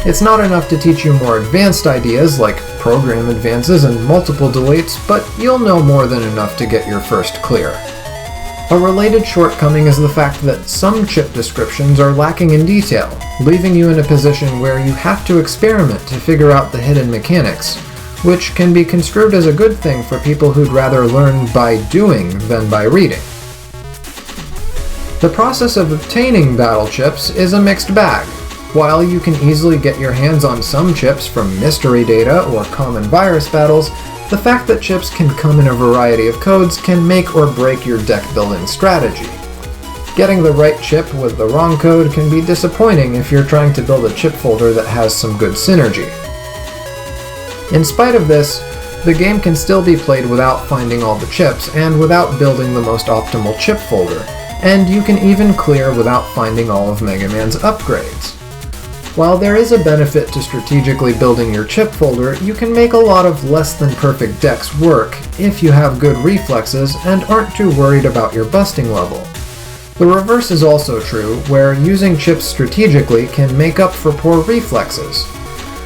It's not enough to teach you more advanced ideas like program advances and multiple deletes, but you'll know more than enough to get your first clear. A related shortcoming is the fact that some chip descriptions are lacking in detail, leaving you in a position where you have to experiment to figure out the hidden mechanics, which can be construed as a good thing for people who'd rather learn by doing than by reading. The process of obtaining battle chips is a mixed bag. While you can easily get your hands on some chips from mystery data or common virus battles, the fact that chips can come in a variety of codes can make or break your deck building strategy. Getting the right chip with the wrong code can be disappointing if you're trying to build a chip folder that has some good synergy. In spite of this, the game can still be played without finding all the chips and without building the most optimal chip folder, and you can even clear without finding all of Mega Man's upgrades. While there is a benefit to strategically building your chip folder, you can make a lot of less than perfect decks work if you have good reflexes and aren't too worried about your busting level. The reverse is also true, where using chips strategically can make up for poor reflexes.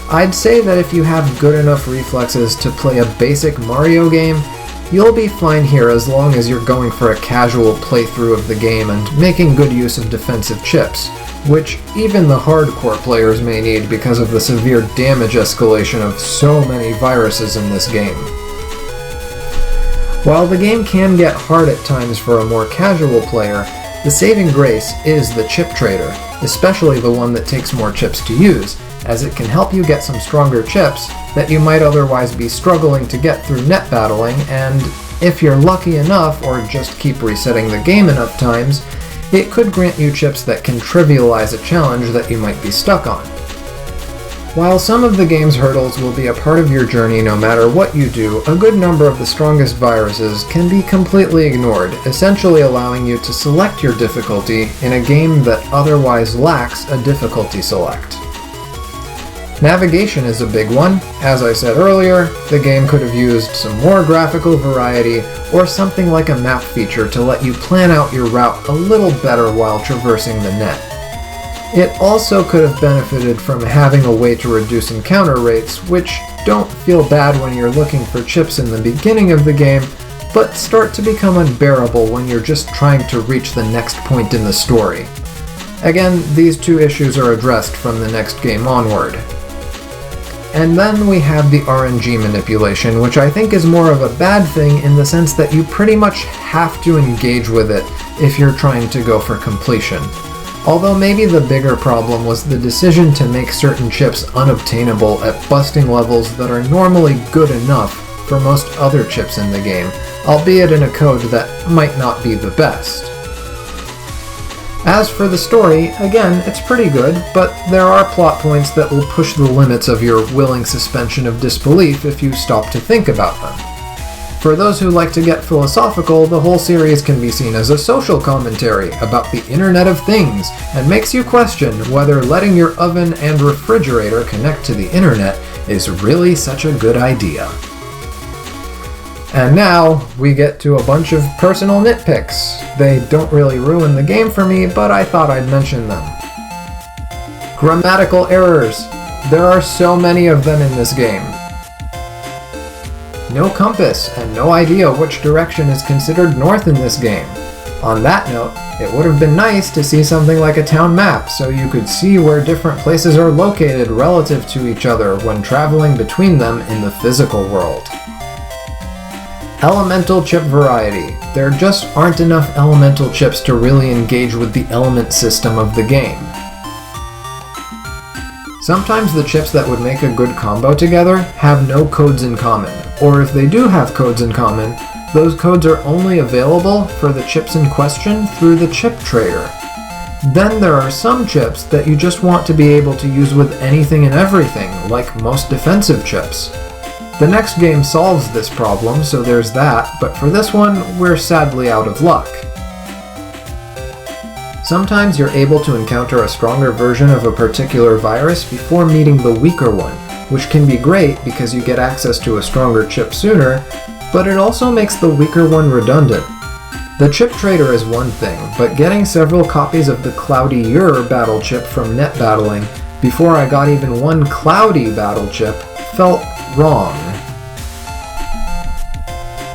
I'd say that if you have good enough reflexes to play a basic Mario game, you'll be fine here as long as you're going for a casual playthrough of the game and making good use of defensive chips, which even the hardcore players may need because of the severe damage escalation of so many viruses in this game. While the game can get hard at times for a more casual player, the saving grace is the chip trader, especially the one that takes more chips to use, as it can help you get some stronger chips that you might otherwise be struggling to get through net battling, and if you're lucky enough or just keep resetting the game enough times, it could grant you chips that can trivialize a challenge that you might be stuck on. While some of the game's hurdles will be a part of your journey no matter what you do, a good number of the strongest viruses can be completely ignored, essentially allowing you to select your difficulty in a game that otherwise lacks a difficulty select. Navigation is a big one. As I said earlier, the game could have used some more graphical variety or something like a map feature to let you plan out your route a little better while traversing the net. It also could have benefited from having a way to reduce encounter rates, which don't feel bad when you're looking for chips in the beginning of the game, but start to become unbearable when you're just trying to reach the next point in the story. Again, these two issues are addressed from the next game onward. And then we have the RNG manipulation, which I think is more of a bad thing in the sense that you pretty much have to engage with it if you're trying to go for completion. Although maybe the bigger problem was the decision to make certain chips unobtainable at busting levels that are normally good enough for most other chips in the game, albeit in a code that might not be the best. As for the story, again, it's pretty good, but there are plot points that will push the limits of your willing suspension of disbelief if you stop to think about them. For those who like to get philosophical, the whole series can be seen as a social commentary about the Internet of Things, and makes you question whether letting your oven and refrigerator connect to the Internet is really such a good idea. And now, we get to a bunch of personal nitpicks. They don't really ruin the game for me, but I thought I'd mention them. Grammatical errors. There are so many of them in this game. No compass, and no idea which direction is considered north in this game. On that note, it would have been nice to see something like a town map so you could see where different places are located relative to each other when traveling between them in the physical world. Elemental chip variety. There just aren't enough elemental chips to really engage with the element system of the game. Sometimes the chips that would make a good combo together have no codes in common, or if they do have codes in common, those codes are only available for the chips in question through the chip trader. Then there are some chips that you just want to be able to use with anything and everything, like most defensive chips. The next game solves this problem, so there's that, but for this one, we're sadly out of luck. Sometimes you're able to encounter a stronger version of a particular virus before meeting the weaker one, which can be great because you get access to a stronger chip sooner, but it also makes the weaker one redundant. The chip trader is one thing, but getting several copies of the Cloudy Ur battle chip from net battling before I got even one Cloudy battle chip felt wrong.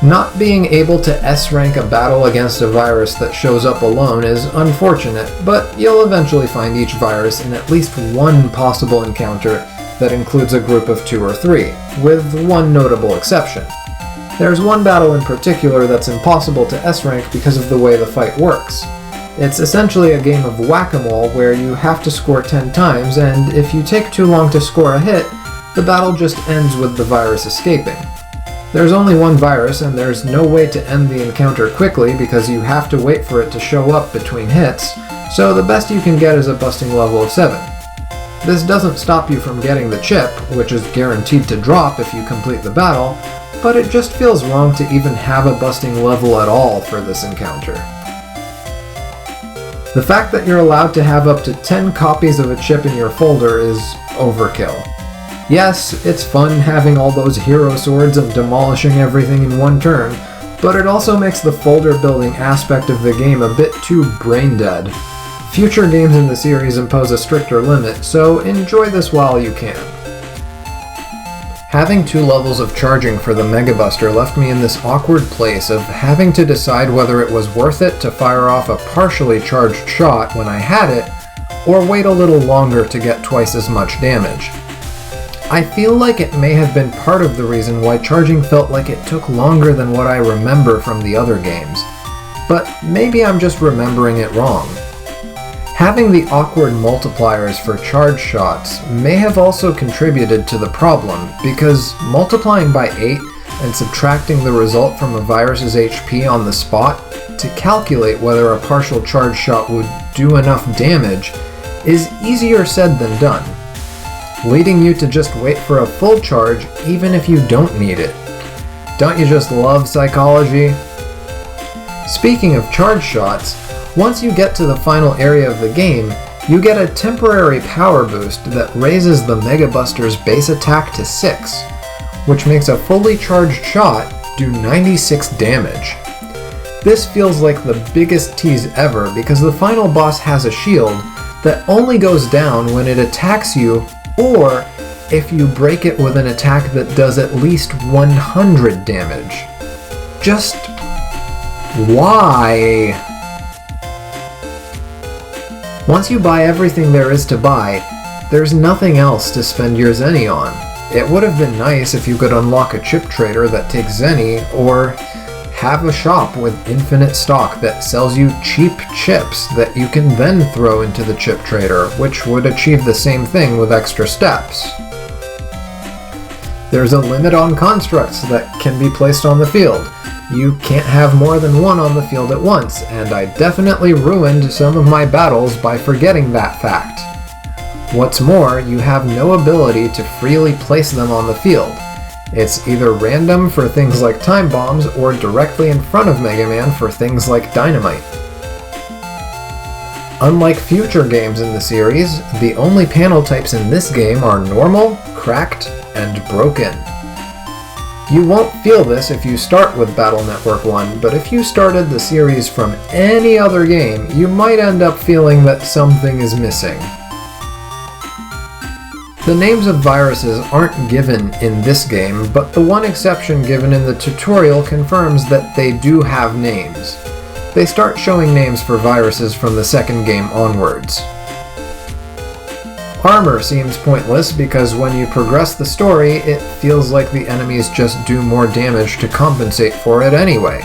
Not being able to S-rank a battle against a virus that shows up alone is unfortunate, but you'll eventually find each virus in at least one possible encounter that includes a group of 2 or 3, with one notable exception. There's one battle in particular that's impossible to S-rank because of the way the fight works. It's essentially a game of whack-a-mole where you have to score 10 times, and if you take too long to score a hit, the battle just ends with the virus escaping. There's only one virus, and there's no way to end the encounter quickly because you have to wait for it to show up between hits, so the best you can get is a busting level of 7. This doesn't stop you from getting the chip, which is guaranteed to drop if you complete the battle, but it just feels wrong to even have a busting level at all for this encounter. The fact that you're allowed to have up to 10 copies of a chip in your folder is overkill. Yes, it's fun having all those hero swords and demolishing everything in one turn, but it also makes the folder building aspect of the game a bit too brain dead. Future games in the series impose a stricter limit, so enjoy this while you can. Having 2 levels of charging for the Mega Buster left me in this awkward place of having to decide whether it was worth it to fire off a partially charged shot when I had it, or wait a little longer to get twice as much damage. I feel like it may have been part of the reason why charging felt like it took longer than what I remember from the other games, but maybe I'm just remembering it wrong. Having the awkward multipliers for charge shots may have also contributed to the problem, because multiplying by 8 and subtracting the result from a virus's HP on the spot to calculate whether a partial charge shot would do enough damage is easier said than done, leading you to just wait for a full charge even if you don't need it. Don't you just love psychology? Speaking of charge shots, once you get to the final area of the game, you get a temporary power boost that raises the Mega Buster's base attack to 6, which makes a fully charged shot do 96 damage. This feels like the biggest tease ever because the final boss has a shield that only goes down when it attacks you, or if you break it with an attack that does at least 100 damage. Just why? Once you buy everything there is to buy, there's nothing else to spend your Zenny on. It would have been nice if you could unlock a chip trader that takes any, or have a shop with infinite stock that sells you cheap chips that you can then throw into the chip trader, which would achieve the same thing with extra steps. There's a limit on constructs that can be placed on the field. You can't have more than one on the field at once, and I definitely ruined some of my battles by forgetting that fact. What's more, you have no ability to freely place them on the field. It's either random for things like time bombs or directly in front of Mega Man for things like dynamite. Unlike future games in the series, the only panel types in this game are normal, cracked, and broken. You won't feel this if you start with Battle Network 1, but if you started the series from any other game, you might end up feeling that something is missing. The names of viruses aren't given in this game, but the one exception given in the tutorial confirms that they do have names. They start showing names for viruses from the second game onwards. Armor seems pointless because when you progress the story, it feels like the enemies just do more damage to compensate for it anyway.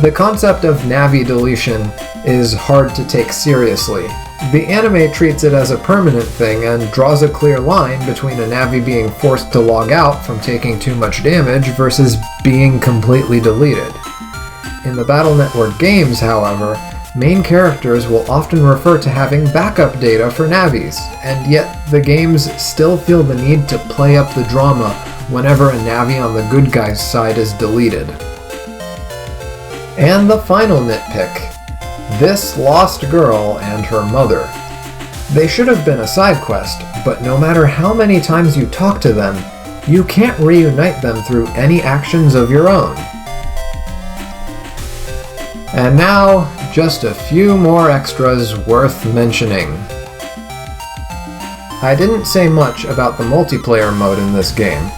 The concept of Navi deletion is hard to take seriously. The anime treats it as a permanent thing and draws a clear line between a Navi being forced to log out from taking too much damage versus being completely deleted. In the Battle Network games, however, main characters will often refer to having backup data for Navis, and yet the games still feel the need to play up the drama whenever a Navi on the good guy's side is deleted. And the final nitpick. This lost girl and her mother. They should have been a side quest, but no matter how many times you talk to them, you can't reunite them through any actions of your own. And now, just a few more extras worth mentioning. I didn't say much about the multiplayer mode in this game.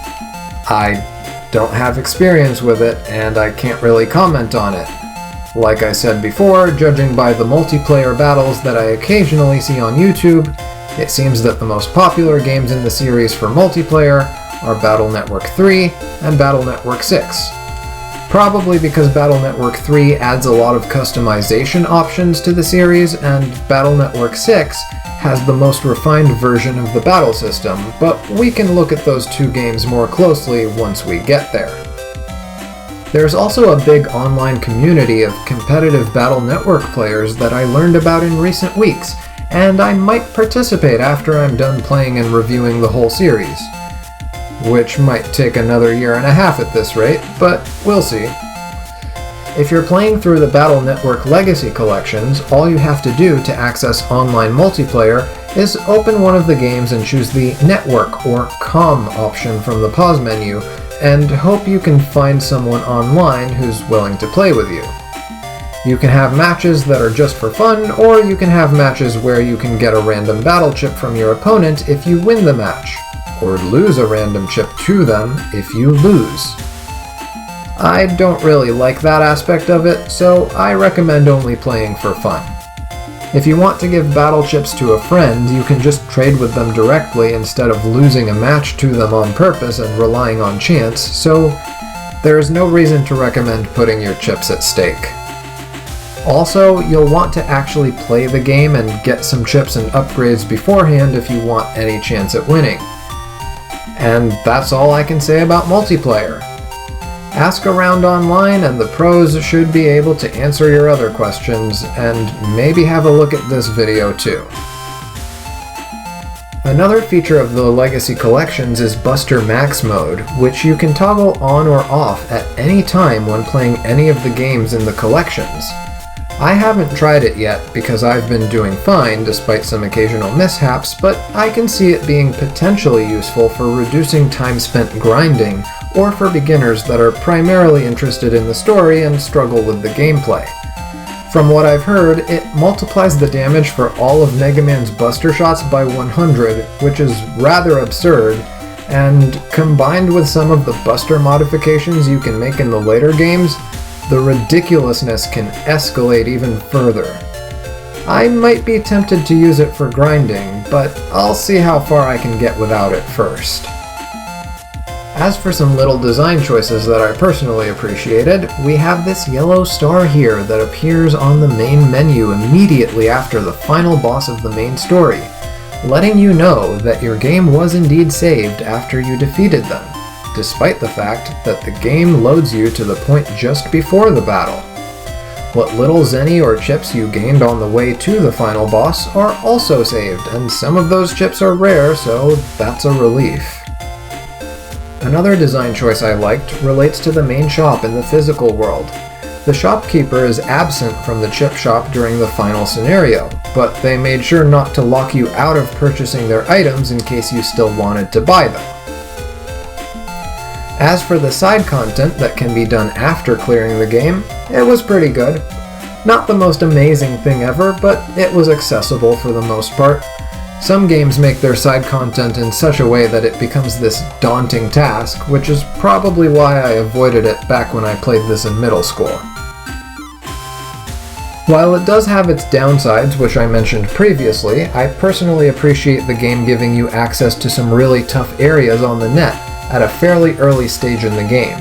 I don't have experience with it, and I can't really comment on it. Like I said before, judging by the multiplayer battles that I occasionally see on YouTube, it seems that the most popular games in the series for multiplayer are Battle Network 3 and Battle Network 6. Probably because Battle Network 3 adds a lot of customization options to the series, and Battle Network 6 has the most refined version of the battle system, but we can look at those two games more closely once we get there. There's also a big online community of competitive Battle Network players that I learned about in recent weeks, and I might participate after I'm done playing and reviewing the whole series. Which might take another 1.5 years at this rate, but we'll see. If you're playing through the Battle Network Legacy collections, all you have to do to access online multiplayer is open one of the games and choose the Network or COM option from the pause menu, and hope you can find someone online who's willing to play with you. You can have matches that are just for fun, or you can have matches where you can get a random battle chip from your opponent if you win the match, or lose a random chip to them if you lose. I don't really like that aspect of it, so I recommend only playing for fun. If you want to give battle chips to a friend, you can just trade with them directly instead of losing a match to them on purpose and relying on chance, so there is no reason to recommend putting your chips at stake. Also, you'll want to actually play the game and get some chips and upgrades beforehand if you want any chance at winning. And that's all I can say about multiplayer. Ask around online and the pros should be able to answer your other questions, and maybe have a look at this video too. Another feature of the Legacy Collections is Buster Max mode, which you can toggle on or off at any time when playing any of the games in the collections. I haven't tried it yet because I've been doing fine despite some occasional mishaps, but I can see it being potentially useful for reducing time spent grinding, or for beginners that are primarily interested in the story and struggle with the gameplay. From what I've heard, it multiplies the damage for all of Mega Man's Buster shots by 100, which is rather absurd, and combined with some of the Buster modifications you can make in the later games, the ridiculousness can escalate even further. I might be tempted to use it for grinding, but I'll see how far I can get without it first. As for some little design choices that I personally appreciated, we have this yellow star here that appears on the main menu immediately after the final boss of the main story, letting you know that your game was indeed saved after you defeated them, despite the fact that the game loads you to the point just before the battle. What little zenny or chips you gained on the way to the final boss are also saved, and some of those chips are rare, so that's a relief. Another design choice I liked relates to the main shop in the physical world. The shopkeeper is absent from the chip shop during the final scenario, but they made sure not to lock you out of purchasing their items in case you still wanted to buy them. As for the side content that can be done after clearing the game, it was pretty good. Not the most amazing thing ever, but it was accessible for the most part. Some games make their side content in such a way that it becomes this daunting task, which is probably why I avoided it back when I played this in middle school. While it does have its downsides, which I mentioned previously, I personally appreciate the game giving you access to some really tough areas on the net at a fairly early stage in the game.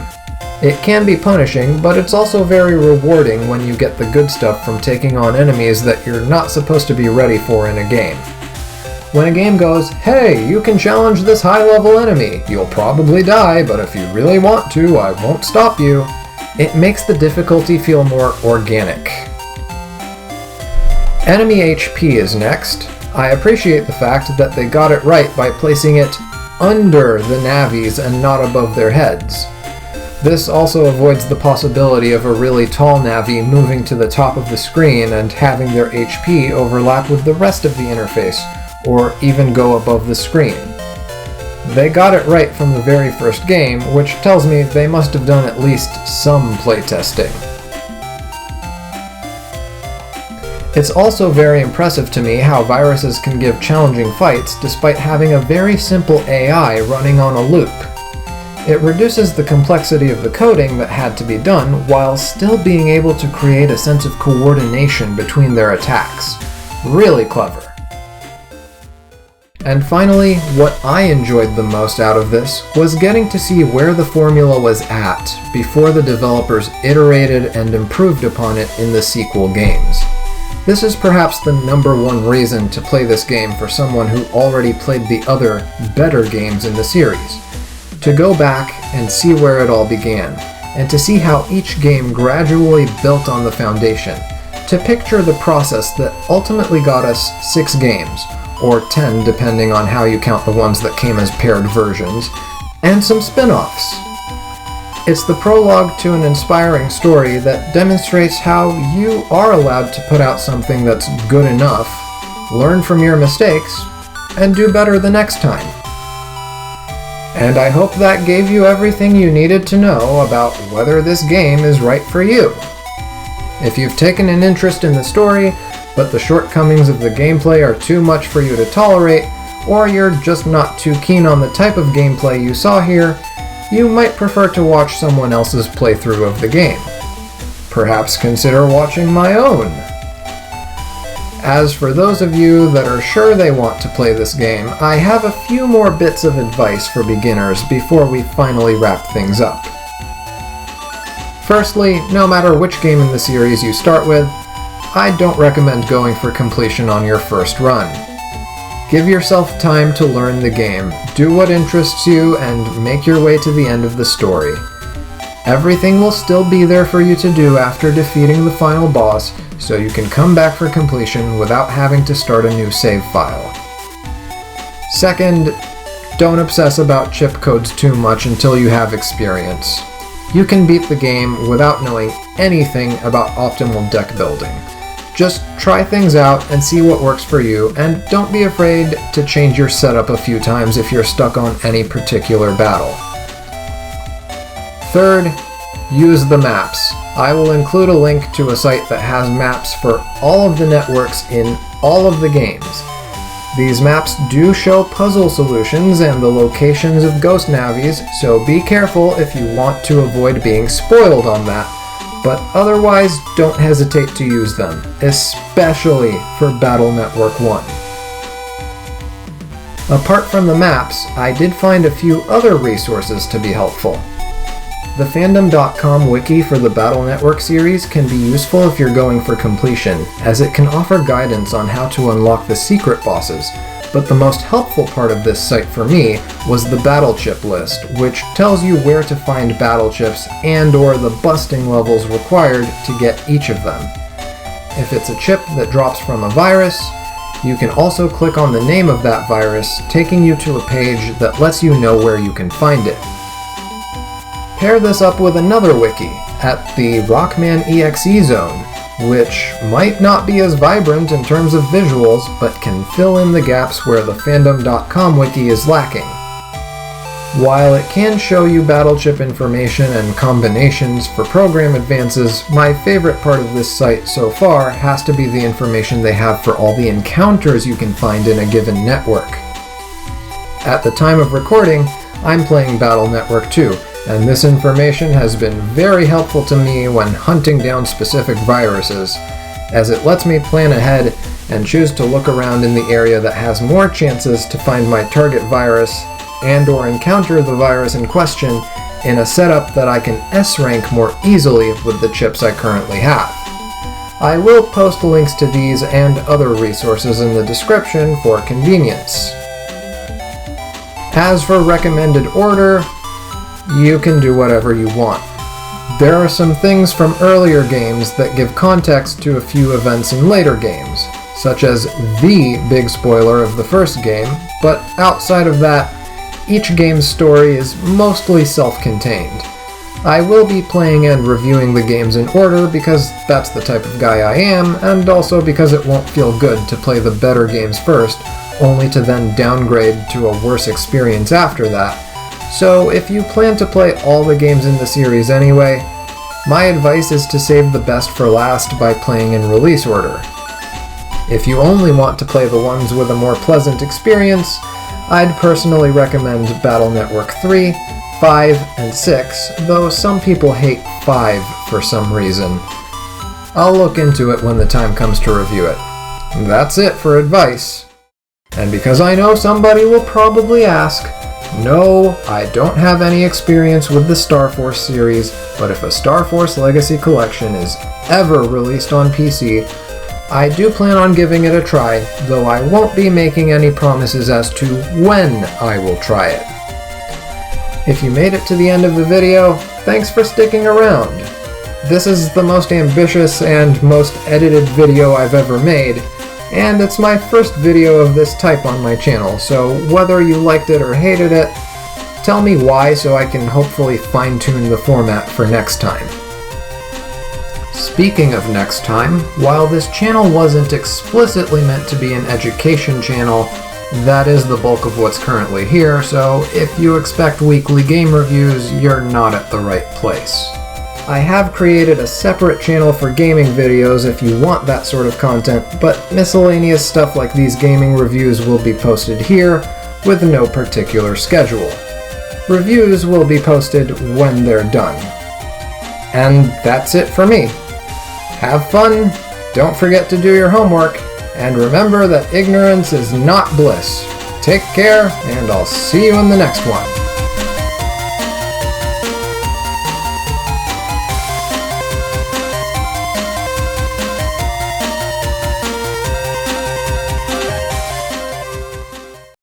It can be punishing, but it's also very rewarding when you get the good stuff from taking on enemies that you're not supposed to be ready for in a game. When a game goes, "Hey, you can challenge this high-level enemy, you'll probably die, but if you really want to, I won't stop you," it makes the difficulty feel more organic. Enemy HP is next. I appreciate the fact that they got it right by placing it under the Navis and not above their heads. This also avoids the possibility of a really tall Navi moving to the top of the screen and having their HP overlap with the rest of the interface, or even go above the screen. They got it right from the very first game, which tells me they must have done at least some playtesting. It's also very impressive to me how viruses can give challenging fights despite having a very simple AI running on a loop. It reduces the complexity of the coding that had to be done while still being able to create a sense of coordination between their attacks. Really clever. And finally, what I enjoyed the most out of this was getting to see where the formula was at before the developers iterated and improved upon it in the sequel games. This is perhaps the number one reason to play this game for someone who already played the other, better games in the series. To go back and see where it all began, and to see how each game gradually built on the foundation. To picture the process that ultimately got us 6 games, or 10 depending on how you count the ones that came as paired versions, and some spin-offs. It's the prologue to an inspiring story that demonstrates how you are allowed to put out something that's good enough, learn from your mistakes, and do better the next time. And I hope that gave you everything you needed to know about whether this game is right for you. If you've taken an interest in the story, but the shortcomings of the gameplay are too much for you to tolerate, or you're just not too keen on the type of gameplay you saw here, you might prefer to watch someone else's playthrough of the game. Perhaps consider watching my own. As for those of you that are sure they want to play this game, I have a few more bits of advice for beginners before we finally wrap things up. Firstly, no matter which game in the series you start with, I don't recommend going for completion on your first run. Give yourself time to learn the game, do what interests you, and make your way to the end of the story. Everything will still be there for you to do after defeating the final boss, so you can come back for completion without having to start a new save file. Second, don't obsess about chip codes too much until you have experience. You can beat the game without knowing anything about optimal deck building. Just try things out and see what works for you, and don't be afraid to change your setup a few times if you're stuck on any particular battle. Third, use the maps. I will include a link to a site that has maps for all of the networks in all of the games. These maps do show puzzle solutions and the locations of ghost navis, so be careful if you want to avoid being spoiled on that. but otherwise don't hesitate to use them, especially for Battle Network 1. Apart from the maps, I did find a few other resources to be helpful. The fandom.com wiki for the Battle Network series can be useful if you're going for completion, as it can offer guidance on how to unlock the secret bosses, but the most helpful part of this site for me was the battle chip list, which tells you where to find battle chips and/or the busting levels required to get each of them. If it's a chip that drops from a virus, you can also click on the name of that virus, taking you to a page that lets you know where you can find it. Pair this up with another wiki at the Rockman EXE Zone, which might not be as vibrant in terms of visuals, but can fill in the gaps where the fandom.com wiki is lacking. While it can show you battle chip information and combinations for program advances, my favorite part of this site so far has to be the information they have for all the encounters you can find in a given network. At the time of recording, I'm playing Battle Network 2, and this information has been very helpful to me when hunting down specific viruses, as it lets me plan ahead and choose to look around in the area that has more chances to find my target virus and/or encounter the virus in question in a setup that I can S-rank more easily with the chips I currently have. I will post links to these and other resources in the description for convenience. As for recommended order, you can do whatever you want. There are some things from earlier games that give context to a few events in later games, such as the big spoiler of the first game, but outside of that, each game's story is mostly self-contained. I will be playing and reviewing the games in order because that's the type of guy I am, and also because it won't feel good to play the better games first, only to then downgrade to a worse experience after that. So if you plan to play all the games in the series anyway, my advice is to save the best for last by playing in release order. If you only want to play the ones with a more pleasant experience, I'd personally recommend Battle Network 3, 5, and 6, though some people hate 5 for some reason. I'll look into it when the time comes to review it. That's it for advice. And because I know somebody will probably ask, no, I don't have any experience with the Star Force series, but if a Star Force Legacy Collection is ever released on PC, I do plan on giving it a try, though I won't be making any promises as to when I will try it. If you made it to the end of the video, thanks for sticking around. This is the most ambitious and most edited video I've ever made, and it's my first video of this type on my channel, so whether you liked it or hated it, tell me why so I can hopefully fine-tune the format for next time. Speaking of next time, while this channel wasn't explicitly meant to be an education channel, that is the bulk of what's currently here, so if you expect weekly game reviews, you're not at the right place. I have created a separate channel for gaming videos if you want that sort of content, but miscellaneous stuff like these gaming reviews will be posted here with no particular schedule. Reviews will be posted when they're done. And that's it for me. Have fun, don't forget to do your homework, and remember that ignorance is not bliss. Take care, and I'll see you in the next one.